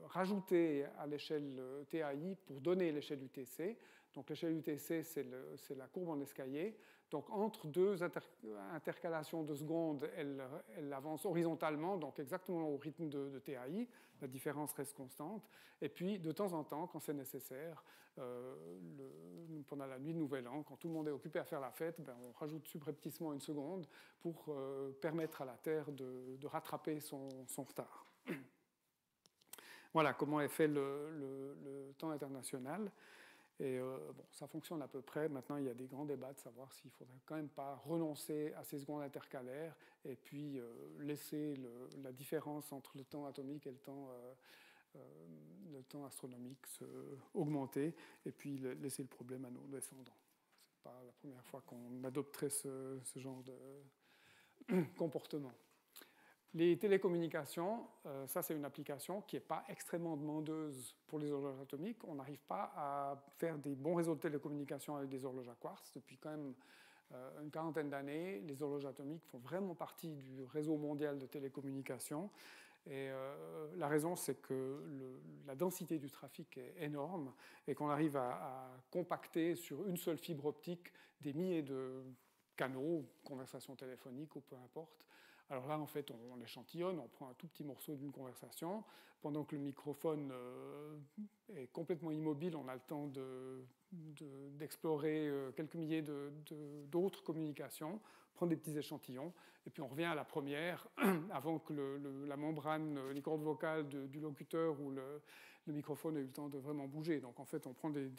rajoutées à l'échelle TAI pour donner l'échelle UTC. Donc, l'échelle UTC, c'est la courbe en escalier. Donc, entre deux intercalations de secondes, elle avance horizontalement, donc exactement au rythme de TAI. La différence reste constante. Et puis, de temps en temps, quand c'est nécessaire, pendant la nuit de Nouvel An, quand tout le monde est occupé à faire la fête, on rajoute subrepticement une seconde pour permettre à la Terre de rattraper son retard. Voilà comment est fait le temps international. Et ça fonctionne à peu près. Maintenant, il y a des grands débats de savoir s'il ne faudrait quand même pas renoncer à ces secondes intercalaires et puis laisser la différence entre le temps atomique et le temps astronomique augmenter et puis laisser le problème à nos descendants. Ce n'est pas la première fois qu'on adopterait ce genre de comportement. Les télécommunications, ça c'est une application qui n'est pas extrêmement demandeuse pour les horloges atomiques. On n'arrive pas à faire des bons réseaux de télécommunications avec des horloges à quartz. Depuis quand même une quarantaine d'années, les horloges atomiques font vraiment partie du réseau mondial de télécommunications. Et la raison, c'est que la densité du trafic est énorme et qu'on arrive à compacter sur une seule fibre optique des milliers de canaux, conversations téléphoniques ou peu importe. Alors là, en fait, on échantillonne, on prend un tout petit morceau d'une conversation. Pendant que le microphone est complètement immobile, on a le temps d'explorer quelques milliers d'autres communications, prendre des petits échantillons, et puis on revient à la première, avant que la membrane, les cordes vocales du locuteur ou le microphone ait eu le temps de vraiment bouger. Donc en fait, on prend des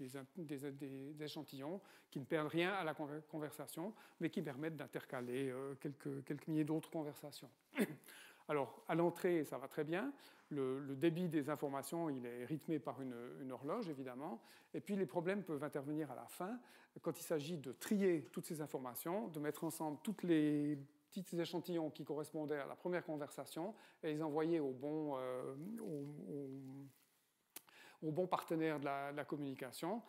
échantillons qui ne perdent rien à la conversation, mais qui permettent d'intercaler quelques milliers d'autres conversations. Alors, à l'entrée, ça va très bien. Le débit des informations, il est rythmé par une horloge, évidemment. Et puis, les problèmes peuvent intervenir à la fin, quand il s'agit de trier toutes ces informations, de mettre ensemble tous les petits échantillons qui correspondaient à la première conversation et les envoyer au bon partenaire de la communication.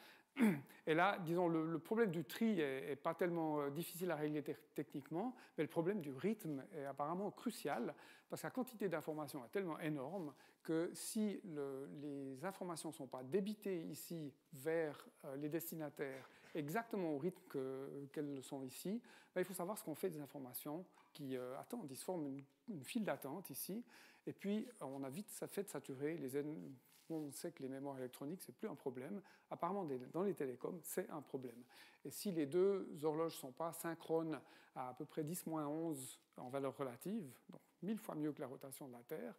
Et là, disons, le problème du tri n'est pas tellement difficile à régler techniquement, mais le problème du rythme est apparemment crucial, parce que la quantité d'informations est tellement énorme que si les informations ne sont pas débitées ici vers les destinataires exactement au rythme qu'elles le sont ici, il faut savoir ce qu'on fait des informations qui attendent. Il se forme une file d'attente ici, et puis on a vite fait de saturer on sait que les mémoires électroniques, ce n'est plus un problème. Apparemment, dans les télécoms, c'est un problème. Et si les deux horloges ne sont pas synchrones à peu près 10-11 en valeur relative, donc 1000 fois mieux que la rotation de la Terre,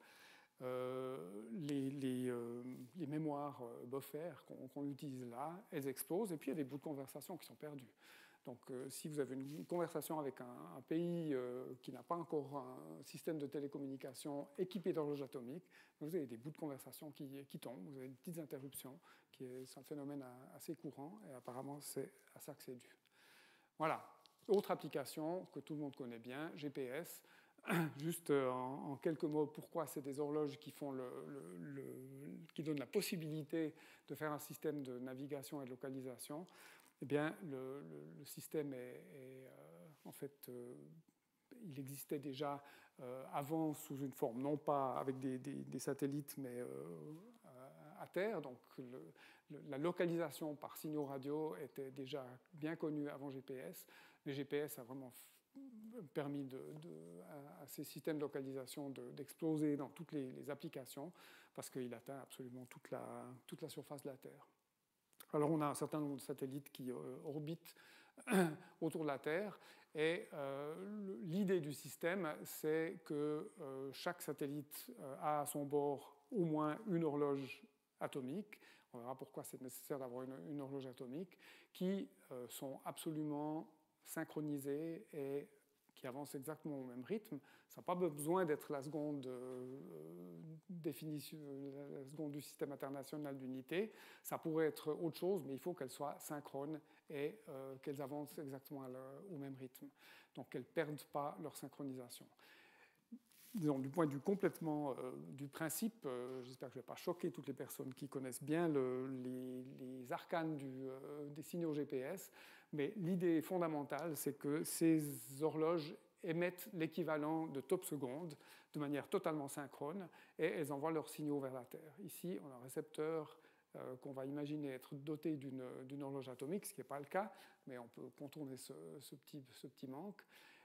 les mémoires buffer qu'on utilise là, elles explosent, et puis il y a des bouts de conversation qui sont perdus. Donc, si vous avez une conversation avec un pays qui n'a pas encore un système de télécommunication équipé d'horloges atomiques, vous avez des bouts de conversation qui tombent, vous avez des petites interruptions, c'est un phénomène assez courant, et apparemment, c'est à ça que c'est dû. Voilà. Autre application que tout le monde connaît bien, GPS. Juste en quelques mots, pourquoi c'est des horloges qui donnent la possibilité de faire un système de navigation et de localisation. Eh bien, le système en fait, il existait déjà avant sous une forme, non pas avec des satellites, mais à terre. Donc, la localisation par signaux radio était déjà bien connue avant GPS. Mais GPS a vraiment permis à ces systèmes de localisation d'exploser dans toutes les applications, parce qu'il atteint absolument toute la surface de la Terre. Alors, on a un certain nombre de satellites qui orbitent autour de la Terre. Et l'idée du système, c'est que chaque satellite a à son bord au moins une horloge atomique. On verra pourquoi c'est nécessaire d'avoir une horloge atomique, qui sont absolument synchronisées et qui avancent exactement au même rythme. Ça n'a pas besoin d'être la seconde définition, la seconde du système international d'unité. Ça pourrait être autre chose, mais il faut qu'elles soient synchrones et qu'elles avancent exactement au même rythme. Donc qu'elles ne perdent pas leur synchronisation. disons, du point de vue complètement du principe, j'espère que je ne vais pas choquer toutes les personnes qui connaissent bien les arcanes des signaux GPS, mais l'idée fondamentale, c'est que ces horloges émettent l'équivalent de top secondes de manière totalement synchrone et elles envoient leurs signaux vers la Terre. Ici, on a un récepteur qu'on va imaginer être doté d'une horloge atomique, ce qui n'est pas le cas, mais on peut contourner ce petit manque.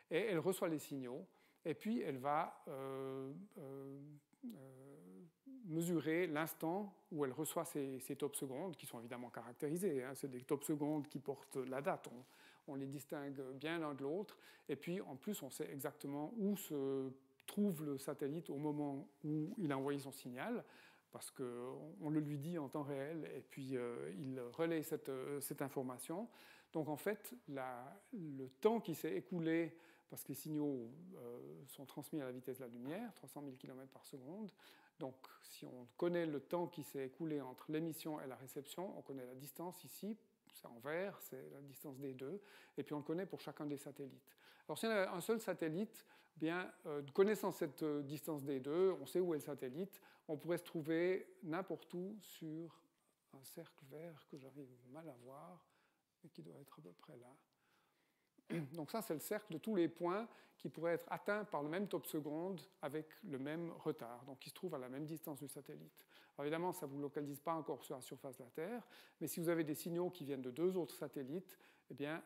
Et elle reçoit les signaux, et puis elle va mesurer l'instant où elle reçoit ces top secondes, qui sont évidemment caractérisés. Hein, c'est des top secondes qui portent la date. On les distingue bien l'un de l'autre. Et puis, en plus, on sait exactement où se trouve le satellite au moment où il a envoyé son signal, parce qu'on le lui dit en temps réel, et puis il relaie cette information. Donc, en fait, le temps qui s'est écoulé, parce que les signaux sont transmis à la vitesse de la lumière, 300 000 km par seconde. Donc, si on connaît le temps qui s'est écoulé entre l'émission et la réception, on connaît la distance ici. C'est en vert, c'est la distance des deux, et puis on le connaît pour chacun des satellites. Alors si on a un seul satellite, bien, connaissant cette distance des deux, on sait où est le satellite, on pourrait se trouver n'importe où sur un cercle vert que j'arrive mal à voir, mais qui doit être à peu près là. Donc ça, c'est le cercle de tous les points qui pourraient être atteints par le même top seconde avec le même retard, donc qui se trouvent à la même distance du satellite. Alors évidemment, ça ne vous localise pas encore sur la surface de la Terre, mais si vous avez des signaux qui viennent de deux autres satellites, eh bien,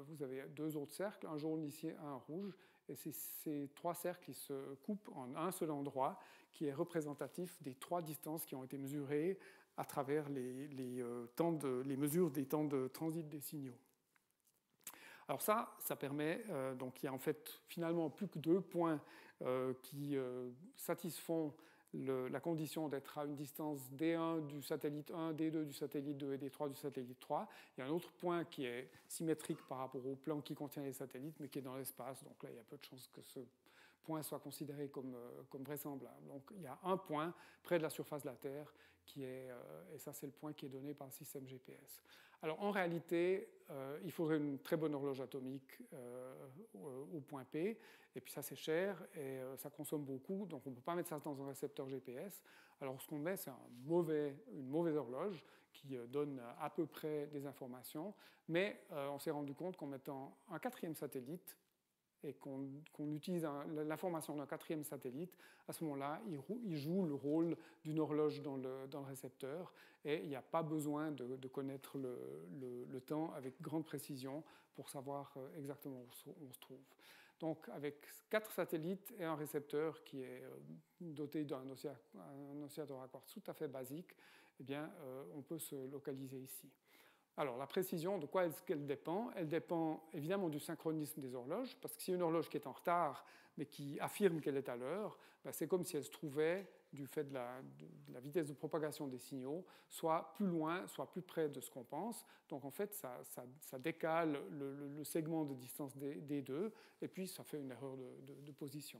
vous avez deux autres cercles, un jaune ici, un rouge, et ces trois cercles ils se coupent en un seul endroit qui est représentatif des trois distances qui ont été mesurées à travers les mesures des temps de transit des signaux. Alors ça permet, donc il y a en fait finalement plus que deux points qui satisfont la condition d'être à une distance D1 du satellite 1, D2 du satellite 2 et D3 du satellite 3. Il y a un autre point qui est symétrique par rapport au plan qui contient les satellites, mais qui est dans l'espace. Donc là, il y a peu de chances que ce point soit considéré comme vraisemblable. Donc il y a un point près de la surface de la Terre qui est, et ça c'est le point qui est donné par le système GPS. Alors en réalité, il faudrait une très bonne horloge atomique au point P, et puis ça c'est cher et ça consomme beaucoup, donc on ne peut pas mettre ça dans un récepteur GPS. Alors ce qu'on met, c'est une mauvaise horloge qui donne à peu près des informations, mais on s'est rendu compte qu'en mettant un quatrième satellite, et qu'on utilise l'information d'un quatrième satellite, à ce moment-là, il joue le rôle d'une horloge dans le récepteur, et il n'y a pas besoin de connaître le temps avec grande précision pour savoir exactement où on se trouve. Donc, avec 4 satellites et un récepteur qui est doté d'un oscillateur à quartz tout à fait basique, eh bien, on peut se localiser ici. Alors, la précision, de quoi est-ce qu'elle dépend? Elle dépend évidemment du synchronisme des horloges, parce que si une horloge qui est en retard, mais qui affirme qu'elle est à l'heure, ben c'est comme si elle se trouvait, du fait de la vitesse de propagation des signaux, soit plus loin, soit plus près de ce qu'on pense. Donc, en fait, ça décale le segment de distance des deux, et puis ça fait une erreur de position.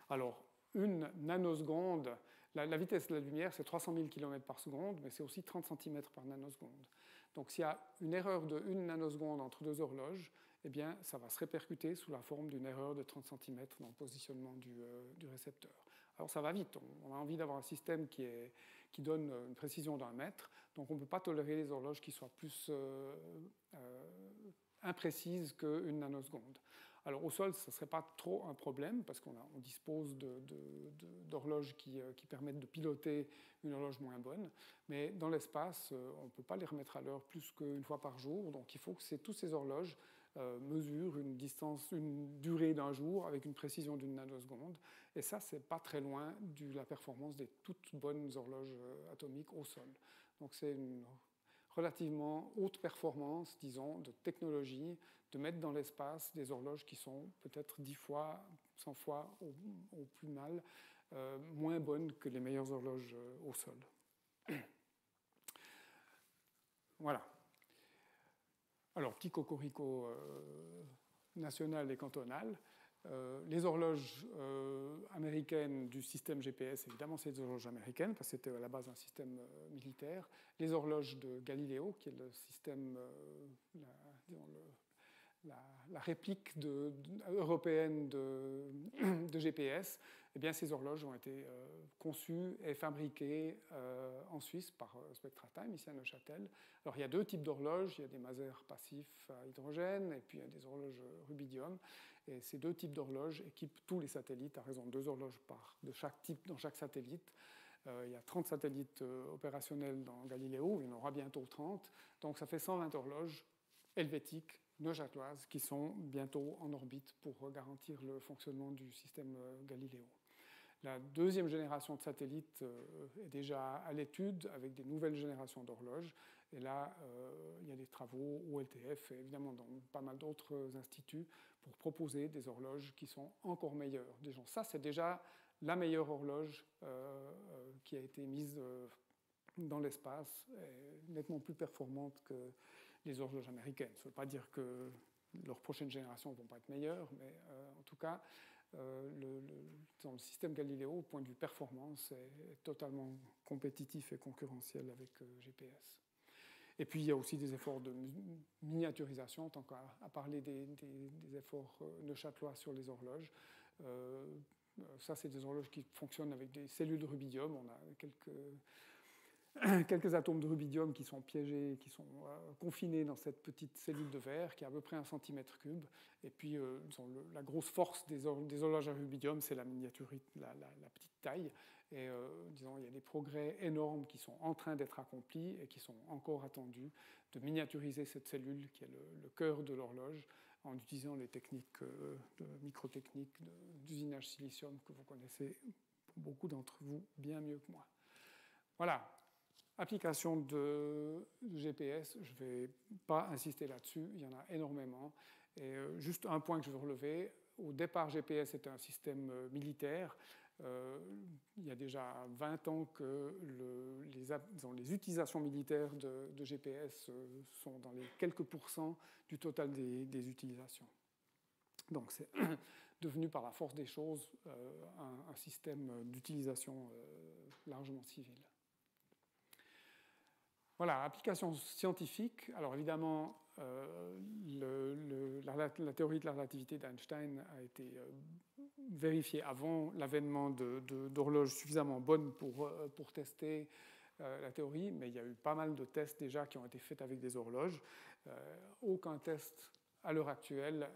Alors, une nanoseconde, la vitesse de la lumière, c'est 300 000 km par seconde, mais c'est aussi 30 cm par nanoseconde. Donc s'il y a une erreur de 1 nanoseconde entre deux horloges, eh bien, ça va se répercuter sous la forme d'une erreur de 30 cm dans le positionnement du récepteur. Alors ça va vite, on a envie d'avoir un système qui donne une précision d'1 mètre, donc on ne peut pas tolérer les horloges qui soient plus imprécises qu'une nanoseconde. Alors au sol, ce ne serait pas trop un problème parce qu'on dispose d'horloges qui permettent de piloter une horloge moins bonne, mais dans l'espace, on ne peut pas les remettre à l'heure plus qu'une fois par jour, donc il faut que toutes ces horloges mesurent une durée d'un jour avec une précision d'une nanoseconde, et ça, c'est pas très loin de la performance des toutes bonnes horloges atomiques au sol. Donc c'est une relativement haute performance, disons, de technologie, de mettre dans l'espace des horloges qui sont peut-être 10 fois, 100 fois au plus mal, moins bonnes que les meilleures horloges au sol. Voilà. Alors, petit cocorico national et cantonal. Les horloges américaines du système GPS, évidemment, c'est des horloges américaines, parce que c'était à la base un système militaire. Les horloges de Galileo, qui est le système, la réplique européenne de GPS, eh bien, ces horloges ont été conçues et fabriquées en Suisse par SpectraTime, ici à Neuchâtel. Alors, il y a deux types d'horloges. Il y a des masers passifs à hydrogène et puis il y a des horloges rubidium. Et ces deux types d'horloges équipent tous les satellites, à raison de 2 horloges de chaque type dans chaque satellite. Il y a 30 satellites opérationnels dans Galileo, il y en aura bientôt 30. Donc, ça fait 120 horloges helvétiques neuchâteloises qui sont bientôt en orbite pour garantir le fonctionnement du système Galileo. La deuxième génération de satellites est déjà à l'étude avec des nouvelles générations d'horloges. Et là, il y a des travaux au LTF et évidemment dans pas mal d'autres instituts pour proposer des horloges qui sont encore meilleures. Ça, c'est déjà la meilleure horloge qui a été mise dans l'espace, nettement plus performante que les horloges américaines. Ça ne veut pas dire que leurs prochaines générations ne vont pas être meilleures, mais en tout cas, dans le système Galileo, au point de vue performance, est totalement compétitif et concurrentiel avec GPS. Et puis, il y a aussi des efforts de miniaturisation, tant qu'à parler des efforts neuchâtelois sur les horloges. Ça, c'est des horloges qui fonctionnent avec des cellules de rubidium. On a quelques atomes de rubidium qui sont piégés, qui sont confinés dans cette petite cellule de verre qui est à peu près 1 cm3. Et puis, la grosse force des horloges à rubidium, c'est la petite taille. Et disons, il y a des progrès énormes qui sont en train d'être accomplis et qui sont encore attendus de miniaturiser cette cellule qui est le cœur de l'horloge en utilisant les techniques de microtechniques d'usinage silicium que vous connaissez, pour beaucoup d'entre vous, bien mieux que moi. Voilà. Application de GPS, je ne vais pas insister là-dessus, il y en a énormément. Et juste un point que je veux relever, au départ GPS était un système militaire. Il y a déjà 20 ans que les utilisations militaires de GPS sont dans les quelques pourcents du total des utilisations. Donc c'est devenu par la force des choses un système d'utilisation largement civile. Voilà, application scientifique. Alors évidemment, la théorie de la relativité d'Einstein a été vérifiée avant l'avènement d'horloges suffisamment bonnes pour tester la théorie, mais il y a eu pas mal de tests déjà qui ont été faits avec des horloges. Aucun test à l'heure actuelle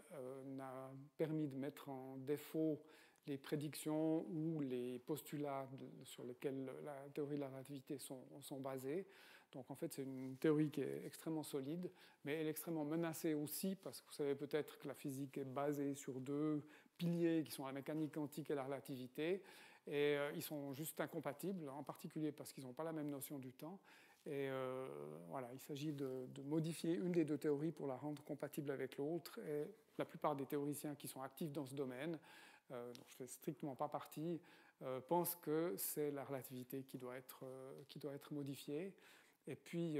n'a permis de mettre en défaut les prédictions ou les postulats sur lesquels la théorie de la relativité sont basées. Donc en fait, c'est une théorie qui est extrêmement solide, mais elle est extrêmement menacée aussi, parce que vous savez peut-être que la physique est basée sur 2 piliers qui sont la mécanique quantique et la relativité, et ils sont juste incompatibles, en particulier parce qu'ils n'ont pas la même notion du temps. Et voilà, il s'agit de modifier une des 2 théories pour la rendre compatible avec l'autre, et la plupart des théoriciens qui sont actifs dans ce domaine, dont je ne fais strictement pas partie, pensent que c'est la relativité qui doit être modifiée. Et puis,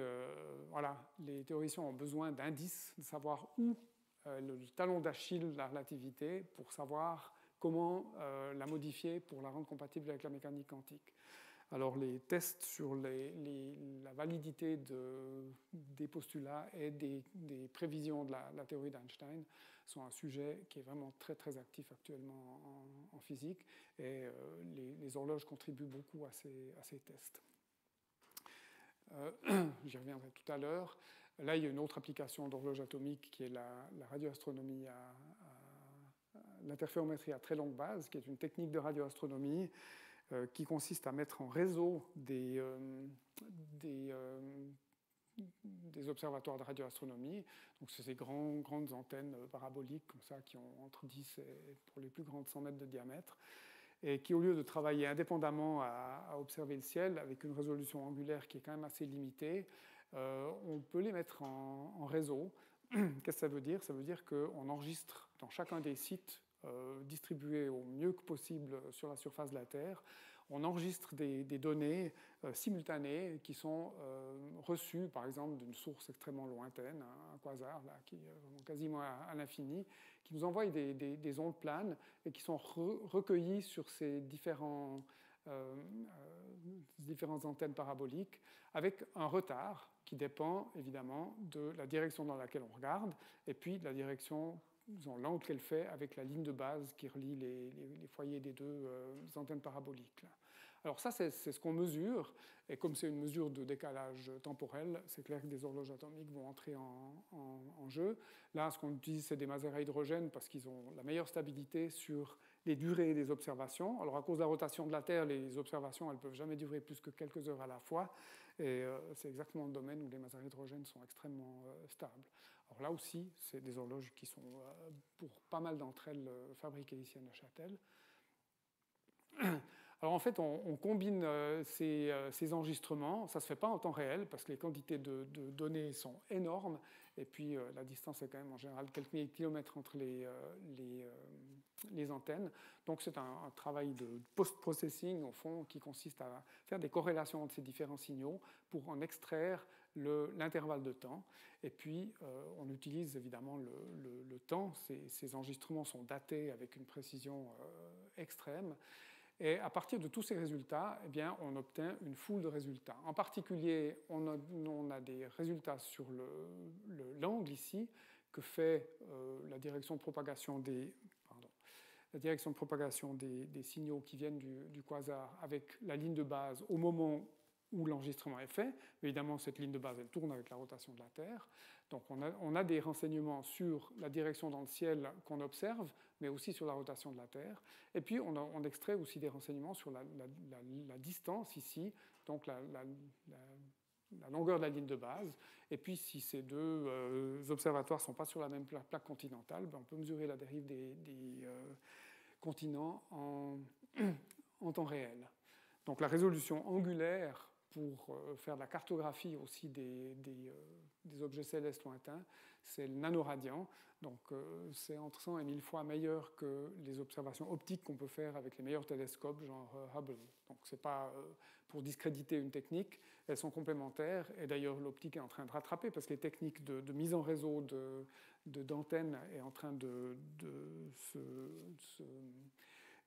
voilà, les théoriciens ont besoin d'indices, de savoir où le talon d'Achille de la relativité pour savoir comment la modifier pour la rendre compatible avec la mécanique quantique. Alors, les tests sur la validité des postulats et des prévisions de la théorie d'Einstein sont un sujet qui est vraiment très, très actif actuellement en physique, et les horloges contribuent beaucoup à ces tests. J'y reviendrai tout à l'heure. Là, il y a une autre application d'horloge atomique qui est la radioastronomie l'interférométrie à très longue base, qui est une technique de radioastronomie qui consiste à mettre en réseau des observatoires de radioastronomie. Donc, c'est ces grandes antennes paraboliques comme ça qui ont entre 10 et, pour les plus grandes, 100 mètres de diamètre, et qui, au lieu de travailler indépendamment à observer le ciel avec une résolution angulaire qui est quand même assez limitée, on peut les mettre en réseau. Qu'est-ce que ça veut dire? Ça veut dire qu'on enregistre dans chacun des sites distribués au mieux que possible sur la surface de la Terre, on enregistre des données simultanées qui sont reçues, par exemple, d'une source extrêmement lointaine, un quasar là, qui est quasiment à l'infini, qui nous envoie des ondes planes et qui sont recueillies sur ces différents différentes antennes paraboliques, avec un retard qui dépend évidemment de la direction dans laquelle on regarde, et puis de la direction, l'angle qu'elle fait avec la ligne de base qui relie les foyers des deux antennes paraboliques. Là. Alors ça, c'est ce qu'on mesure, et comme c'est une mesure de décalage temporel, c'est clair que des horloges atomiques vont entrer en jeu. Là, ce qu'on utilise, c'est des masers à hydrogène parce qu'ils ont la meilleure stabilité sur les durées des observations. Alors à cause de la rotation de la Terre, les observations, elles ne peuvent jamais durer plus que quelques heures à la fois, et c'est exactement le domaine où les masers à hydrogène sont extrêmement stables. Alors là aussi, c'est des horloges qui sont, pour pas mal d'entre elles, fabriquées ici à Neuchâtel. Alors en fait, on combine ces enregistrements. Ça ne se fait pas en temps réel parce que les quantités de données sont énormes. Et puis la distance est quand même en général quelques milliers de kilomètres entre les antennes. Donc c'est un travail de post-processing au fond qui consiste à faire des corrélations entre ces différents signaux pour en extraire l'intervalle de temps. Et puis on utilise évidemment le temps. Ces enregistrements sont datés avec une précision extrême. Et à partir de tous ces résultats, eh bien, on obtient une foule de résultats. En particulier, on a des résultats sur l'angle ici que fait la direction de propagation des signaux qui viennent du quasar avec la ligne de base au moment où l'enregistrement est fait. Évidemment, cette ligne de base, elle tourne avec la rotation de la Terre. Donc on a des renseignements sur la direction dans le ciel qu'on observe, mais aussi sur la rotation de la Terre. Et puis on extrait aussi des renseignements sur la distance ici, donc la longueur de la ligne de base. Et puis si ces deux observatoires ne sont pas sur la même plaque continentale, ben on peut mesurer la dérive des continents en temps réel. Donc la résolution angulaire pour faire de la cartographie aussi des objets célestes lointains, c'est le nanoradian. Donc c'est entre 100 et 1000 fois meilleur que les observations optiques qu'on peut faire avec les meilleurs télescopes, genre Hubble. Donc c'est pas pour discréditer une technique, elles sont complémentaires. Et d'ailleurs l'optique est en train de rattraper parce que les techniques de mise en réseau d'antennes est en train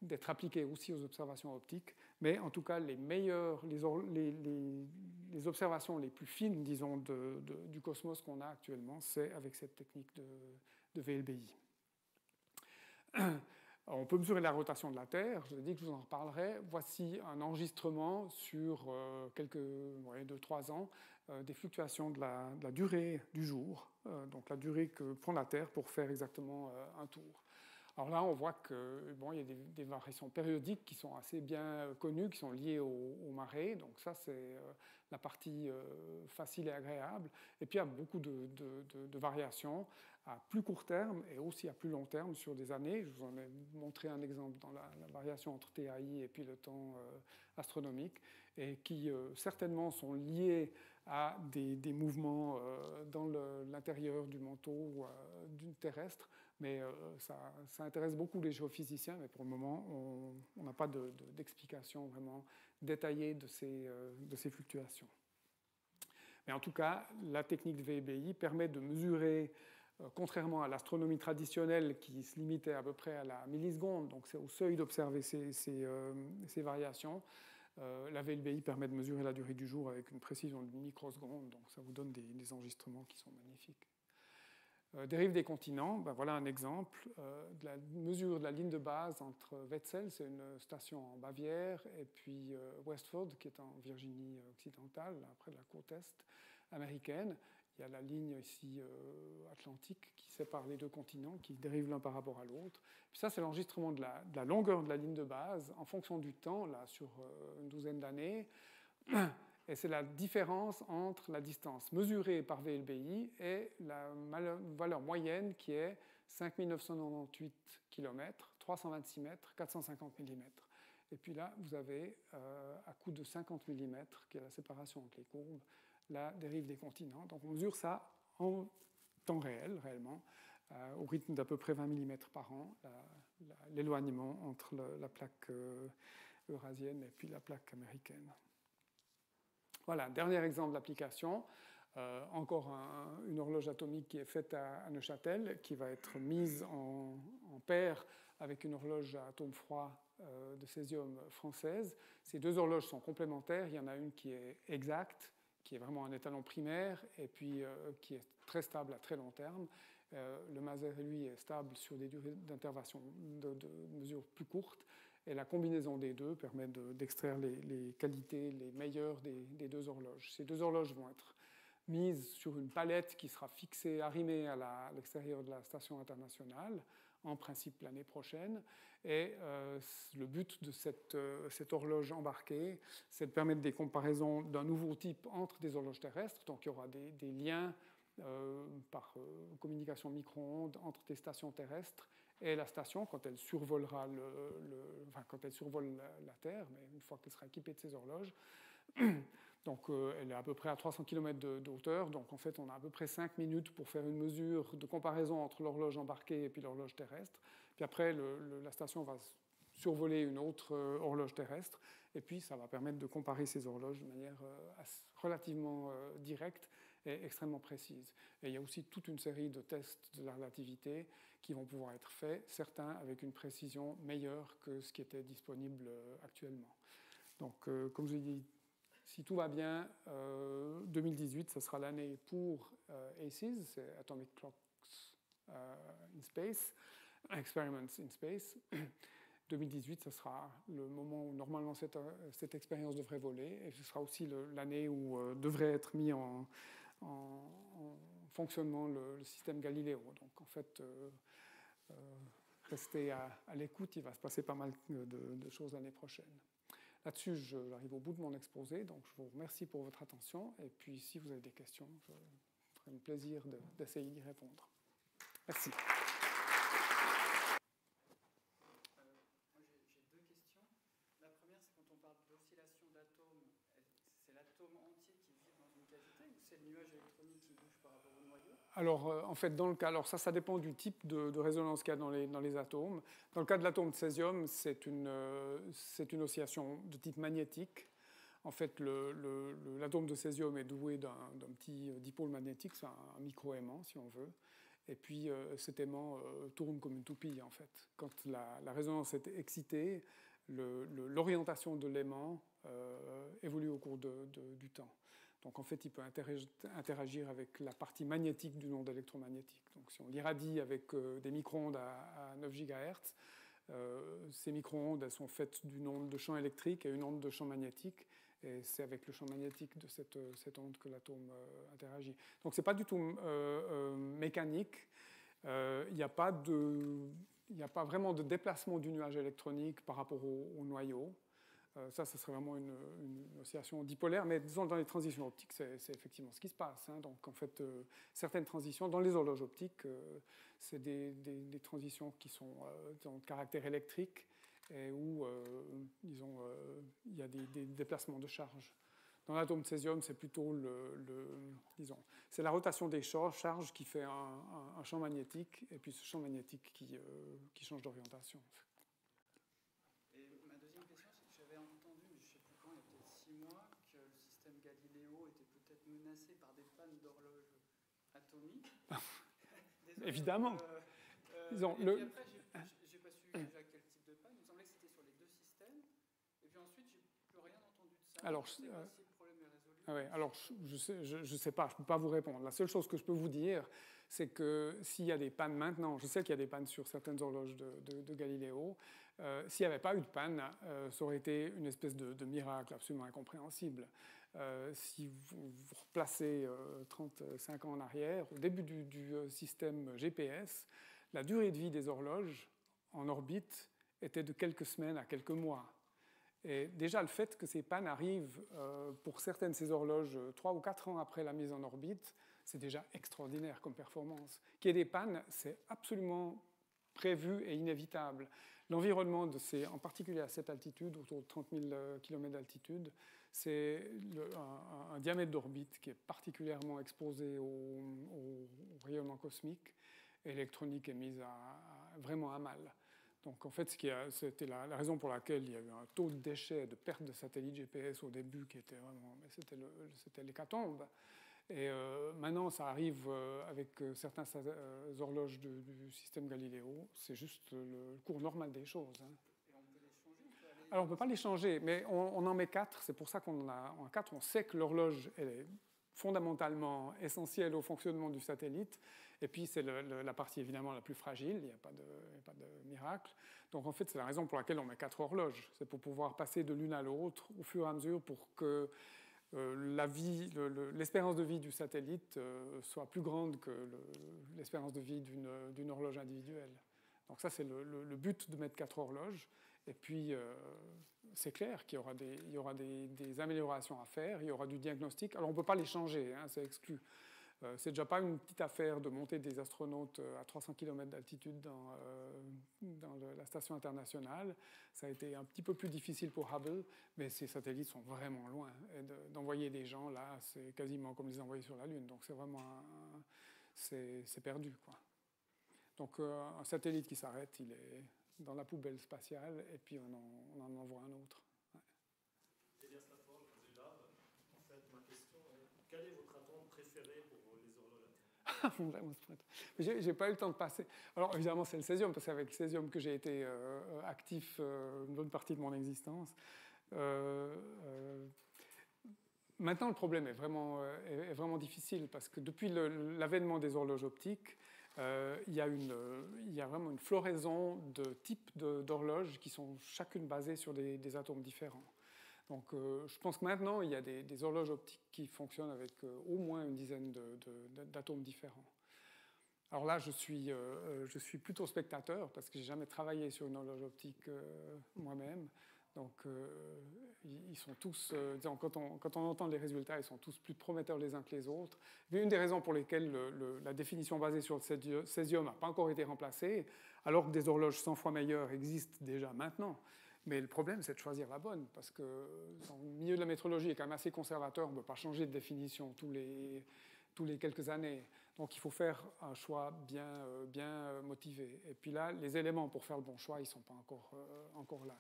d'être appliquées aussi aux observations optiques, mais en tout cas les observations les plus fines, disons, du cosmos qu'on a actuellement, c'est avec cette technique de VLBI. On peut mesurer la rotation de la Terre, je vous ai dit que je vous en reparlerai. Voici un enregistrement sur quelques 2-3 ans des fluctuations de la durée du jour, donc la durée que prend la Terre pour faire exactement un tour. Alors là, on voit qu'il y a des variations périodiques qui sont assez bien connues, qui sont liées aux marées. Donc ça, c'est la partie facile et agréable. Et puis, il y a beaucoup de variations à plus court terme et aussi à plus long terme sur des années. Je vous en ai montré un exemple dans la variation entre TAI et puis le temps astronomique, et qui certainement sont liés à des mouvements dans l'intérieur du manteau terrestre, mais ça intéresse beaucoup les géophysiciens, mais pour le moment, on n'a pas d'explication vraiment détaillée de ces fluctuations. Mais en tout cas, la technique de VLBI permet de mesurer, contrairement à l'astronomie traditionnelle qui se limitait à peu près à la milliseconde, donc c'est au seuil d'observer ces variations. La VLBI permet de mesurer la durée du jour avec une précision de microseconde, donc ça vous donne des enregistrements qui sont magnifiques. Dérive des continents, ben voilà un exemple de la mesure de la ligne de base entre Wetzel, c'est une station en Bavière, et puis Westford, qui est en Virginie occidentale, près de la côte est américaine. Il y a la ligne ici atlantique qui sépare les deux continents, qui dérivent l'un par rapport à l'autre. Puis ça, c'est l'enregistrement de la longueur de la ligne de base en fonction du temps, là, sur une douzaine d'années. Et c'est la différence entre la distance mesurée par VLBI et la valeur moyenne qui est 5998 km, 326 mètres, 450 mm. Et puis là, vous avez, à coup de 50 mm, qui est la séparation entre les courbes, la dérive des continents. Donc on mesure ça en temps réel, réellement, au rythme d'à peu près 20 mm par an, l'éloignement entre la plaque eurasienne et puis la plaque américaine. Voilà, dernier exemple d'application. Encore une horloge atomique qui est faite à Neuchâtel, qui va être mise en paire avec une horloge à atome froid de césium française. Ces deux horloges sont complémentaires. Il y en a une qui est exacte, qui est vraiment un étalon primaire, et puis qui est très stable à très long terme. Le Maser, lui, est stable sur des durées d'intervention de mesures plus courtes. Et la combinaison des deux permet d'extraire les qualités les meilleures des deux horloges. Ces deux horloges vont être mises sur une palette qui sera fixée, arrimée à l'extérieur de la station internationale, en principe l'année prochaine. Et le but de cette horloge embarquée, c'est de permettre des comparaisons d'un nouveau type entre des horloges terrestres. Donc il y aura des liens par communication micro-ondes entre des stations terrestres et la station quand elle survolera quand elle survole la Terre, mais une fois qu'elle sera équipée de ces horloges. Donc elle est à peu près à 300 km de hauteur, donc en fait on a à peu près 5 minutes pour faire une mesure de comparaison entre l'horloge embarquée et puis l'horloge terrestre. Puis après la station va survoler une autre horloge terrestre, et puis ça va permettre de comparer ces horloges de manière relativement directe et extrêmement précise. Et il y a aussi toute une série de tests de la relativité qui vont pouvoir être faits, certains avec une précision meilleure que ce qui était disponible actuellement. Donc, comme je l'ai dit, si tout va bien, 2018, ce sera l'année pour ACES, c'est Atomic Clocks in Space, Experiments in Space. 2018, ce sera le moment où normalement cette expérience devrait voler, et ce sera aussi l'année où devrait être mis en fonctionnement le système Galileo. Donc en fait, restez à l'écoute, il va se passer pas mal de choses l'année prochaine. Là-dessus, j'arrive au bout de mon exposé, donc je vous remercie pour votre attention, et puis si vous avez des questions, je ferai un plaisir d'essayer d'y répondre. Merci. Alors, en fait, dans le cas, alors ça dépend du type de résonance qu'il y a dans les atomes. Dans le cas de l'atome de césium, c'est une oscillation de type magnétique. En fait, l'atome de césium est doué d'un petit dipôle magnétique, c'est un micro-aimant, si on veut. Et puis, cet aimant tourne comme une toupie, en fait. Quand la résonance est excitée, l'orientation de l'aimant évolue au cours du temps. Donc en fait, il peut interagir avec la partie magnétique d'une onde électromagnétique. Donc si on l'irradie avec des micro-ondes à 9 GHz, ces micro-ondes elles sont faites d'une onde de champ électrique et une onde de champ magnétique. Et c'est avec le champ magnétique de cette onde que l'atome interagit. Donc ce n'est pas du tout mécanique. Il n'y a pas vraiment de déplacement du nuage électronique par rapport au noyau. Ça serait vraiment une oscillation dipolaire, mais disons dans les transitions optiques, c'est effectivement ce qui se passe. Hein. Donc en fait, certaines transitions, dans les horloges optiques, c'est des transitions qui sont de caractère électrique et où, disons, il y a des déplacements de charge. Dans l'atome de césium, c'est plutôt disons, c'est la rotation des charges qui fait un champ magnétique, et puis ce champ magnétique qui change d'orientation. Menacé par des pannes d'horloge atomique. Évidemment. Disons, et puis après, j'ai pas su déjà quel type de panne. Il me semblait que c'était sur les deux systèmes. Et puis ensuite, j'ai plus rien entendu de ça. Alors, je sais pas si le problème est résolu. Ouais, alors, je sais pas, je peux pas vous répondre. La seule chose que je peux vous dire, c'est que s'il y a des pannes maintenant, je sais qu'il y a des pannes sur certaines horloges de Galiléo, s'il n'y avait pas eu de panne, ça aurait été une espèce de miracle absolument incompréhensible. Si vous replacez 35 ans en arrière, au début du système GPS, la durée de vie des horloges en orbite était de quelques semaines à quelques mois. Et déjà, le fait que ces pannes arrivent pour certaines de ces horloges 3 ou 4 ans après la mise en orbite, c'est déjà extraordinaire comme performance. Qu'il y ait des pannes, c'est absolument prévu et inévitable. L'environnement, en particulier à cette altitude, autour de 30 000 km d'altitude, c'est un diamètre d'orbite qui est particulièrement exposé au rayonnement cosmique, et l'électronique est mise vraiment à mal. Donc en fait, c'était la raison pour laquelle il y a eu un taux de déchets, de perte de satellites GPS au début qui était vraiment, c'était l'hécatombe. Et maintenant, ça arrive avec certains horloges du système Galileo. C'est juste le cours normal des choses. Hein. Et on peut les changer? Alors, on ne peut pas les changer, mais on en met 4. C'est pour ça qu'on en a 4. On sait que l'horloge, elle est fondamentalement essentielle au fonctionnement du satellite. Et puis, c'est la partie évidemment la plus fragile. Il n'y a pas de miracle. Donc, en fait, c'est la raison pour laquelle on met 4 horloges. C'est pour pouvoir passer de l'une à l'autre au fur et à mesure pour que l'espérance de vie du satellite soit plus grande que l'espérance de vie d'une horloge individuelle. Donc ça, c'est le but de mettre 4 horloges. Et puis, c'est clair qu'il y aura des améliorations à faire, il y aura du diagnostic. Alors, on ne peut pas les changer, hein, c'est exclu. C'est déjà pas une petite affaire de monter des astronautes à 300 km d'altitude dans la station internationale. Ça a été un petit peu plus difficile pour Hubble, mais ces satellites sont vraiment loin. Et d'envoyer des gens là, c'est quasiment comme les envoyer sur la Lune. Donc c'est vraiment c'est perdu, quoi. Donc un satellite qui s'arrête, il est dans la poubelle spatiale et puis on en envoie un autre. Ouais. Elias Lafort, là, en fait, ma question est, quel est votre atome préféré pour les horloges? J'ai pas eu le temps de passer. Alors évidemment c'est le césium, parce que c'est avec le césium que j'ai été actif une bonne partie de mon existence. Maintenant le problème est vraiment difficile, parce que depuis l'avènement des horloges optiques, il y a vraiment une floraison de types d'horloges qui sont chacune basées sur des atomes différents. Donc je pense que maintenant, il y a des horloges optiques qui fonctionnent avec au moins une dizaine d'atomes différents. Alors là, je suis plutôt spectateur, parce que je n'ai jamais travaillé sur une horloge optique moi-même. Donc ils sont tous, disons, quand on entend les résultats, ils sont tous plus prometteurs les uns que les autres. Mais une des raisons pour lesquelles la définition basée sur le césium n'a pas encore été remplacée, alors que des horloges 100 fois meilleures existent déjà maintenant. Mais le problème, c'est de choisir la bonne, parce que dans le milieu de la métrologie est quand même assez conservateur, on ne peut pas changer de définition tous les quelques années. Donc il faut faire un choix bien motivé. Et puis là, les éléments pour faire le bon choix, ils ne sont pas encore là.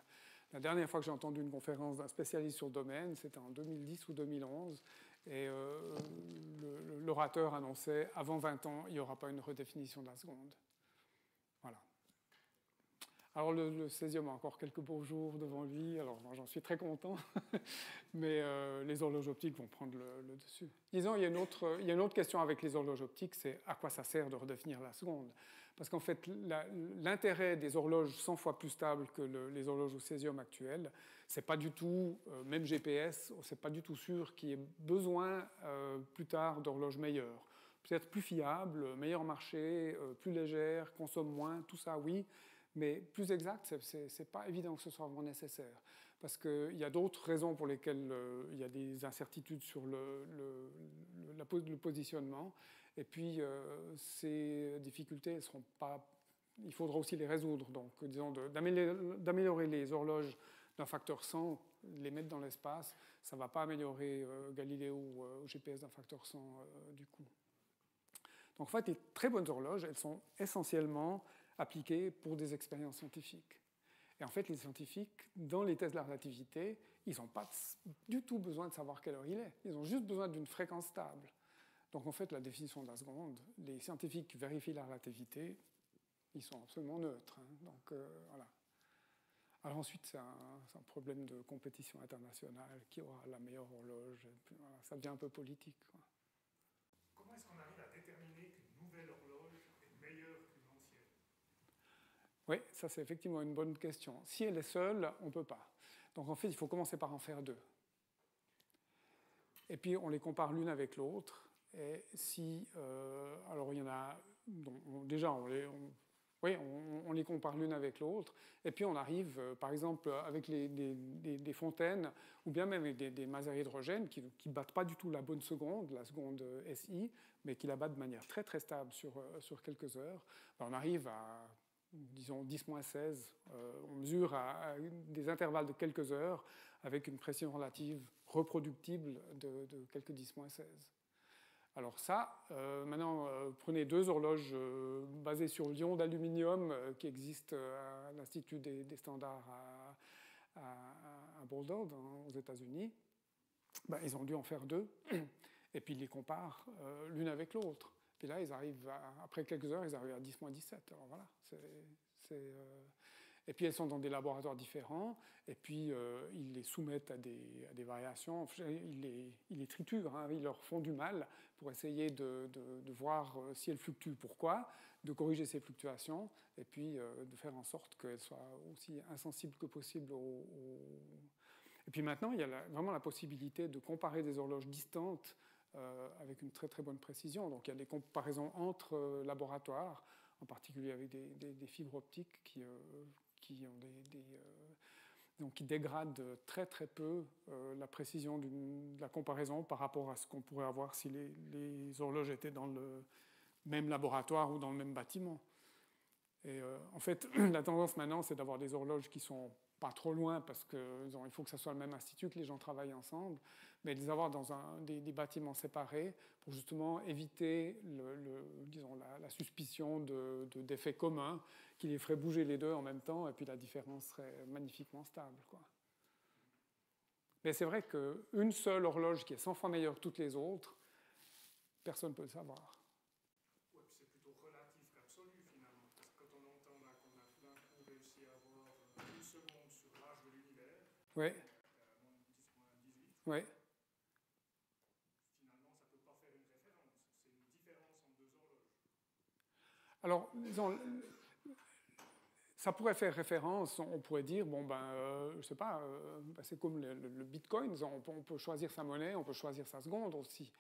La dernière fois que j'ai entendu une conférence d'un spécialiste sur le domaine, c'était en 2010 ou 2011, et l'orateur annonçait, avant 20 ans, il n'y aura pas une redéfinition de la seconde. Voilà. Alors le césium a encore quelques beaux jours devant lui, alors j'en suis très content, mais les horloges optiques vont prendre le dessus. Disons, il y a une autre question avec les horloges optiques, c'est à quoi ça sert de redéfinir la seconde. Parce qu'en fait, l'intérêt des horloges 100 fois plus stables que les horloges au césium actuelles, c'est pas du tout, même GPS, c'est pas du tout sûr qu'il y ait besoin plus tard d'horloges meilleures. Peut-être plus fiables, meilleur marché, plus légères, consomment moins, tout ça, oui. Mais plus exact, c'est pas évident que ce soit vraiment nécessaire. Parce qu'il y a d'autres raisons pour lesquelles il y a des incertitudes sur le positionnement. Et puis, ces difficultés, elles seront pas... il faudra aussi les résoudre. Donc, disons, d'améliorer les horloges d'un facteur 100, les mettre dans l'espace, ça ne va pas améliorer Galileo ou GPS d'un facteur 100 du coup. Donc, en fait, les très bonnes horloges, elles sont essentiellement appliquées pour des expériences scientifiques. Et en fait, les scientifiques, dans les tests de la relativité, ils n'ont pas du tout besoin de savoir quelle heure il est. Ils ont juste besoin d'une fréquence stable. Donc, en fait, la définition de la seconde, les scientifiques qui vérifient la relativité, ils sont absolument neutres. Hein. Donc, voilà. Alors ensuite, c'est un problème de compétition internationale. Qui aura la meilleure horloge? Puis, voilà, ça devient un peu politique, quoi. Comment est-ce qu'on arrive à déterminer qu'une nouvelle horloge est meilleure qu'une ancienne? Oui, ça c'est effectivement une bonne question. Si elle est seule, on ne peut pas. Donc en fait, il faut commencer par en faire deux. Et puis on les compare l'une avec l'autre. Et si, alors il y en a, déjà on les compare l'une avec l'autre. Et puis on arrive, par exemple, avec des fontaines, ou bien même avec des masers hydrogènes qui ne battent pas du tout la bonne seconde, la seconde SI, mais qui la battent de manière très très stable sur quelques heures. On arrive à, disons, 10-16, on mesure à des intervalles de quelques heures avec une pression relative reproductible de quelques 10-16. Alors ça, maintenant, prenez deux horloges basées sur l'ion d'aluminium qui existent à l'Institut des standards à Boulder, aux États-Unis. Ben, ils ont dû en faire deux. et puis ils les comparent l'une avec l'autre. Et là, après quelques heures, ils arrivent à 10-17. Alors voilà, et puis elles sont dans des laboratoires différents, et puis ils les soumettent à des variations, ils les triturent, hein, ils leur font du mal pour essayer de voir si elles fluctuent, pourquoi, de corriger ces fluctuations, et puis de faire en sorte qu'elles soient aussi insensibles que possible Et puis maintenant, il y a vraiment la possibilité de comparer des horloges distantes avec une très très bonne précision. Donc il y a des comparaisons entre laboratoires, en particulier avec des fibres optiques qui dégradent très très peu la précision de la comparaison par rapport à ce qu'on pourrait avoir si les horloges étaient dans le même laboratoire ou dans le même bâtiment. Et en fait, la tendance maintenant, c'est d'avoir des horloges qui sont pas trop loin, parce qu'il faut que ce soit le même institut, que les gens travaillent ensemble, mais de les avoir dans des bâtiments séparés pour justement éviter la suspicion d'effets communs qui les ferait bouger les deux en même temps, et puis la différence serait magnifiquement stable, quoi. Mais c'est vrai qu'une seule horloge qui est 100 fois meilleure que toutes les autres, personne ne peut le savoir. Ouais, puis c'est plutôt relatif qu'absolu finalement, parce que quand on entend là qu'on a tout d'un coup réussi à avoir une seconde sur l'âge de l'univers, ouais. moins 10, moins 18, ouais. finalement ça ne peut pas faire une référence, c'est une différence entre deux horloges. Alors, disons, ça pourrait faire référence, on pourrait dire, je sais pas, c'est comme le Bitcoin, on peut choisir sa monnaie, on peut choisir sa seconde aussi.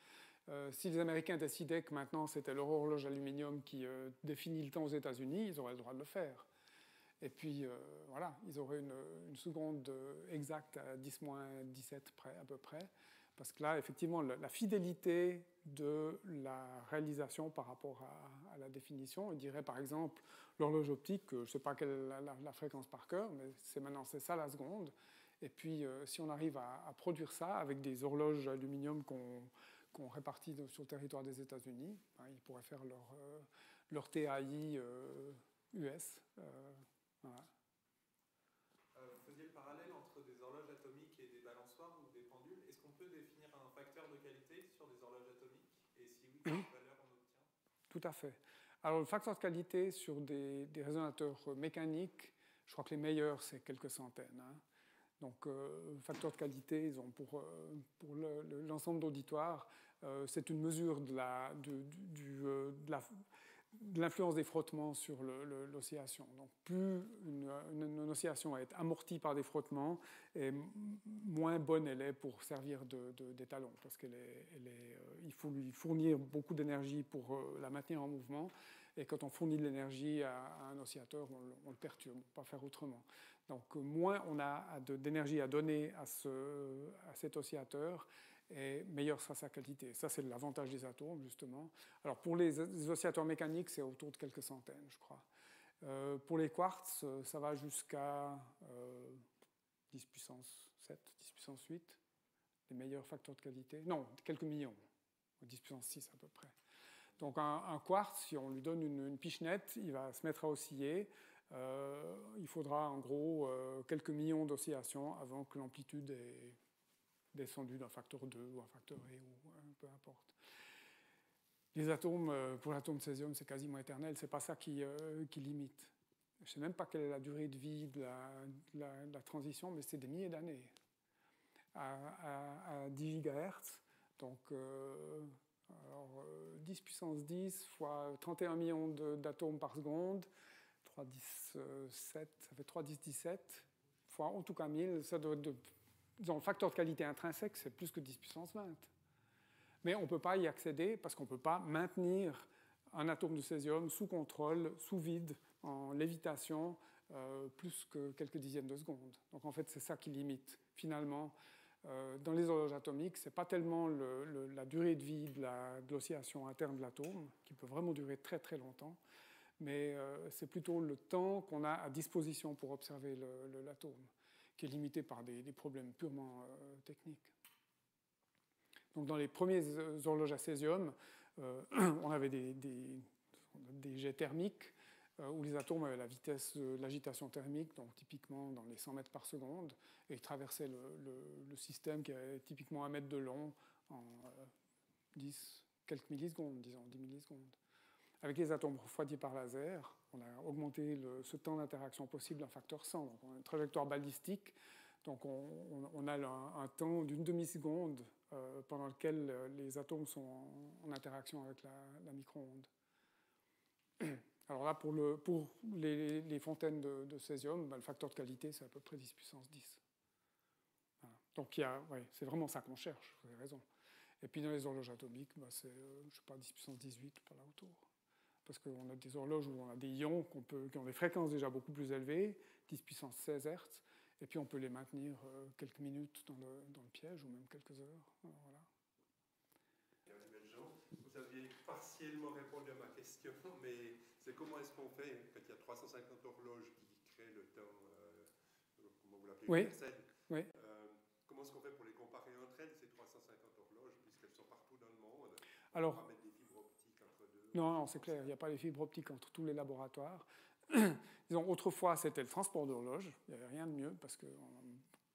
Si les Américains décidaient que maintenant c'était leur horloge aluminium qui définit le temps aux États-Unis, ils auraient le droit de le faire. Et puis, voilà, ils auraient une seconde exacte à 10-17 près, à peu près. Parce que là, effectivement, la fidélité de la réalisation par rapport à la définition, il dirait par exemple l'horloge optique, je ne sais pas quelle est la fréquence par cœur, mais maintenant c'est ça la seconde. Et puis, si on arrive à produire ça avec des horloges aluminium qu'on répartit sur le territoire des États-Unis, ils pourraient faire leur TAI US. Voilà. Vous faisiez le parallèle entre des horloges atomiques et des balançoires ou des pendules. Est-ce qu'on peut définir un facteur de qualité sur des horloges atomiques? Et si oui, quelle valeur on obtient? Tout à fait. Alors, le facteur de qualité sur des résonateurs mécaniques, je crois que les meilleurs, c'est quelques centaines. Hein. Donc, le facteur de qualité, ils ont pour l'ensemble d'auditoire, c'est une mesure de l'influence des frottements sur l'oscillation. Donc, plus une oscillation est amortie par des frottements, et moins bonne elle est pour servir d'étalon, parce il faut lui fournir beaucoup d'énergie pour la maintenir en mouvement, et quand on fournit de l'énergie à un oscillateur, on le perturbe, on ne peut pas faire autrement. Donc, moins on a d'énergie à donner à cet oscillateur, et meilleure sera sa qualité. Ça, c'est l'avantage des atomes, justement. Alors, pour les oscillateurs mécaniques, c'est autour de quelques centaines, je crois. Pour les quartz, ça va jusqu'à 10 puissance 7, 10 puissance 8, les meilleurs facteurs de qualité. Non, quelques millions, 10 puissance 6 à peu près. Donc, un quartz, si on lui donne une pichenette, il va se mettre à osciller. Il faudra, en gros, quelques millions d'oscillations avant que l'amplitude ait descendu d'un facteur 2 ou un facteur E, ou peu importe. Les atomes, pour l'atome de césium, c'est quasiment éternel. Ce n'est pas ça qui limite. Je ne sais même pas quelle est la durée de vie de la transition, mais c'est des milliers d'années. À 10 GHz, donc 10 puissance 10 fois 31 millions d'atomes par seconde, 3 10 7, ça fait 3 10 17, fois en tout cas 1000, ça doit être dans le facteur de qualité intrinsèque, c'est plus que 10 puissance 20. Mais on ne peut pas y accéder parce qu'on ne peut pas maintenir un atome de césium sous contrôle, sous vide, en lévitation, plus que quelques dixièmes de seconde. Donc en fait, c'est ça qui limite. Finalement, dans les horloges atomiques, ce n'est pas tellement la durée de vie de l'oscillation interne de l'atome, qui peut vraiment durer très très longtemps, mais c'est plutôt le temps qu'on a à disposition pour observer l'atome, qui est limité par des problèmes purement techniques. Donc dans les premiers horloges à césium, on avait des jets thermiques où les atomes avaient la vitesse de l'agitation thermique, donc typiquement dans les 100 mètres par seconde, et ils traversaient le système qui avait typiquement 1 mètre de long en quelques millisecondes, disons 10 millisecondes. Avec les atomes refroidis par laser, on a augmenté ce temps d'interaction possible d'un facteur 100. Donc on a une trajectoire balistique, donc on a un temps d'une demi-seconde pendant lequel les atomes sont en interaction avec la micro-onde. Alors là, pour les fontaines de césium, le facteur de qualité, c'est à peu près 10 puissance 10. Voilà. Donc c'est vraiment ça qu'on cherche, vous avez raison. Et puis dans les horloges atomiques, c'est, je sais pas, 10 puissance 18 par là autour. Parce qu'on a des horloges où on a des ions qui ont des fréquences déjà beaucoup plus élevées, 10 puissance 16 Hz, et puis on peut les maintenir quelques minutes dans le piège, ou même quelques heures. Alors, voilà. Vous aviez partiellement répondu à ma question, mais c'est comment est-ce qu'on fait quand il y a 350 horloges qui créent le temps, comment vous l'appelez, universel. Oui. Comment est-ce qu'on fait pour les comparer entre elles, ces 350 horloges, puisqu'elles sont partout dans le monde? Alors, on va mettre des fibres optiques entre deux. Non, c'est clair, il n'y a pas les fibres optiques entre tous les laboratoires. Disons, autrefois, c'était le transport d'horloges. Il n'y avait rien de mieux parce que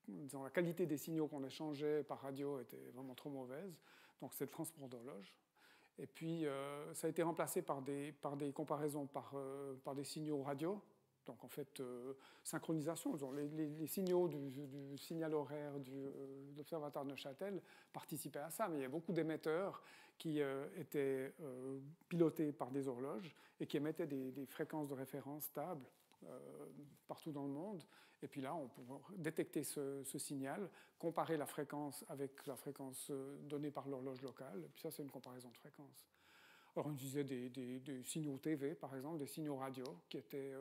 la qualité des signaux qu'on échangeait par radio était vraiment trop mauvaise. Donc, c'est le transport d'horloges. Et puis, ça a été remplacé par des comparaisons par des signaux radio. Donc, en fait, synchronisation. Les signaux du signal horaire de l'observatoire de Neuchâtel participaient à ça. Mais il y a beaucoup d'émetteurs qui étaient pilotés par des horloges et qui émettaient des fréquences de référence stables partout dans le monde. Et puis là, on peut détecter ce signal, comparer la fréquence avec la fréquence donnée par l'horloge locale. Et puis ça, c'est une comparaison de fréquences. Alors, on utilisait des signaux TV, par exemple, des signaux radio, qui étaient,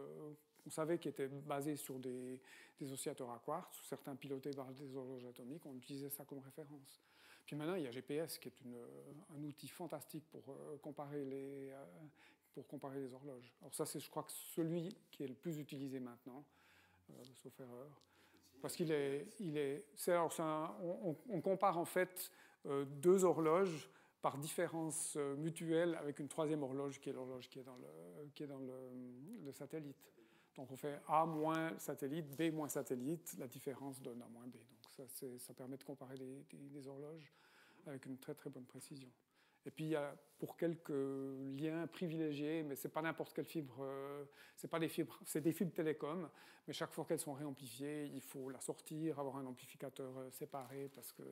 on savait qu'ils étaient basés sur des oscillateurs à quartz, certains pilotés par des horloges atomiques. On utilisait ça comme référence. Puis maintenant, il y a GPS, qui est un outil fantastique pour comparer les horloges. Alors ça, c'est, je crois, que celui qui est le plus utilisé maintenant, sauf erreur. Parce on compare en fait deux horloges par différence mutuelle avec une troisième horloge qui est l'horloge qui est dans le satellite. Donc on fait A moins satellite, B moins satellite, la différence donne A moins B. Donc ça permet de comparer les horloges avec une très très bonne précision. Et puis il y a pour quelques liens privilégiés, mais c'est pas n'importe quelle fibre, c'est pas des fibres, c'est des fibres télécom, mais chaque fois qu'elles sont réamplifiées, il faut la sortir, avoir un amplificateur séparé, parce que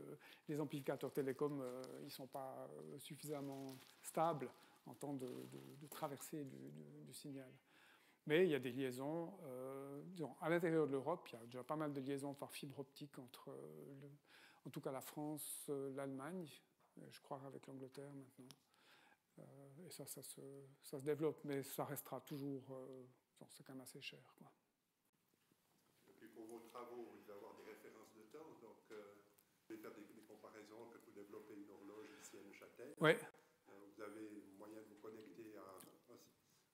les amplificateurs télécom, ils sont pas suffisamment stables en temps de traversée du signal. Mais il y a des liaisons, disons, à l'intérieur de l'Europe, il y a déjà pas mal de liaisons par fibre optique entre, en tout cas la France, l'Allemagne, je crois avec l'Angleterre maintenant. Et ça se développe, mais ça restera toujours, c'est quand même assez cher, quoi. Et puis pour vos travaux, vous devez avoir des références de temps, donc vous pouvez faire des comparaisons quand vous développez une horloge ici à Neuchâtel. Oui. Vous avez moyen de vous connecter à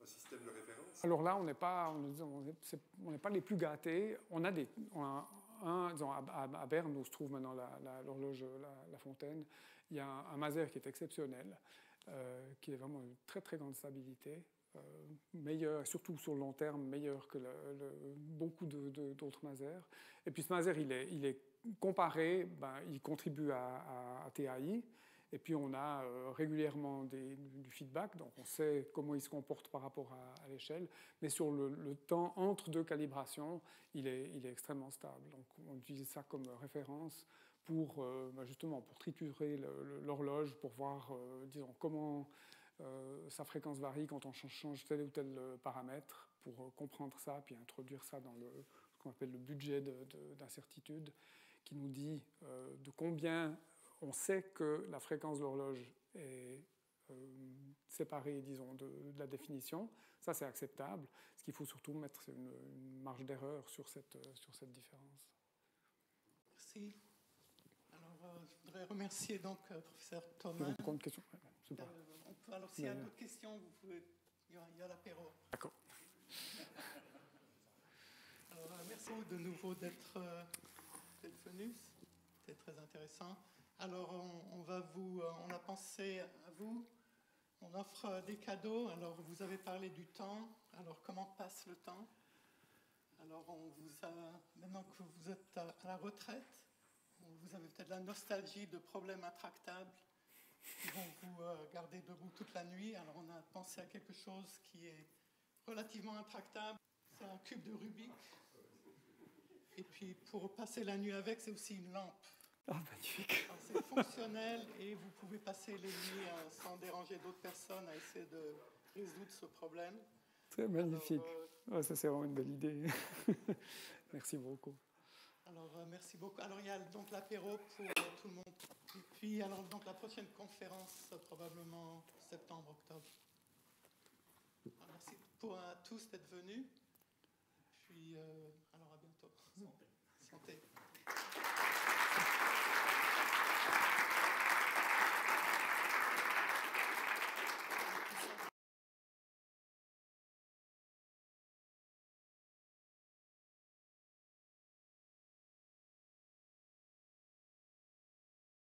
un système de référence? Alors là, on n'est pas les plus gâtés. On a disons, à Berne, où se trouve maintenant l'horloge La Fontaine, il y a un Maser qui est exceptionnel, qui est vraiment une très très grande stabilité, meilleur, surtout sur le long terme, meilleur que beaucoup d'autres Masers. Et puis ce Maser, il est comparé, il contribue à TAI. Et puis on a régulièrement du feedback, donc on sait comment il se comporte par rapport à l'échelle, mais sur le temps entre deux calibrations, il est extrêmement stable. Donc on utilise ça comme référence pour justement pour triturer l'horloge, pour voir disons, comment sa fréquence varie quand on change tel ou tel paramètre, pour comprendre ça, puis introduire ça dans ce qu'on appelle le budget d'incertitude, qui nous dit de combien on sait que la fréquence de l'horloge est séparée, disons, de la définition. Ça, c'est acceptable. Ce qu'il faut surtout mettre, c'est une marge d'erreur sur cette différence. Merci. Alors, je voudrais remercier donc professeur Thomas. Vous avez encore une question? Alors, s'il y a d'autres questions, vous pouvez... Il y a l'apéro. D'accord. Alors, merci de nouveau d'être venu. C'était très intéressant. Alors, on a pensé à vous, on offre des cadeaux. Alors, vous avez parlé du temps. Alors, comment passe le temps? Alors, maintenant que vous êtes à la retraite, vous avez peut-être la nostalgie de problèmes intractables qui vont vous garder debout toute la nuit. Alors on a pensé à quelque chose qui est relativement intractable. C'est un cube de Rubik. Et puis pour passer la nuit avec, c'est aussi une lampe. Ah, magnifique. C'est fonctionnel et vous pouvez passer les nuits sans déranger d'autres personnes à essayer de résoudre ce problème. C'est magnifique. Alors, ça, c'est vraiment une belle idée. Merci beaucoup. Alors, merci beaucoup. Alors, il y a donc l'apéro pour tout le monde. Et puis, alors, donc, la prochaine conférence, probablement septembre, octobre. Alors, merci à tous d'être venus. Puis, alors, à bientôt. Santé. Santé.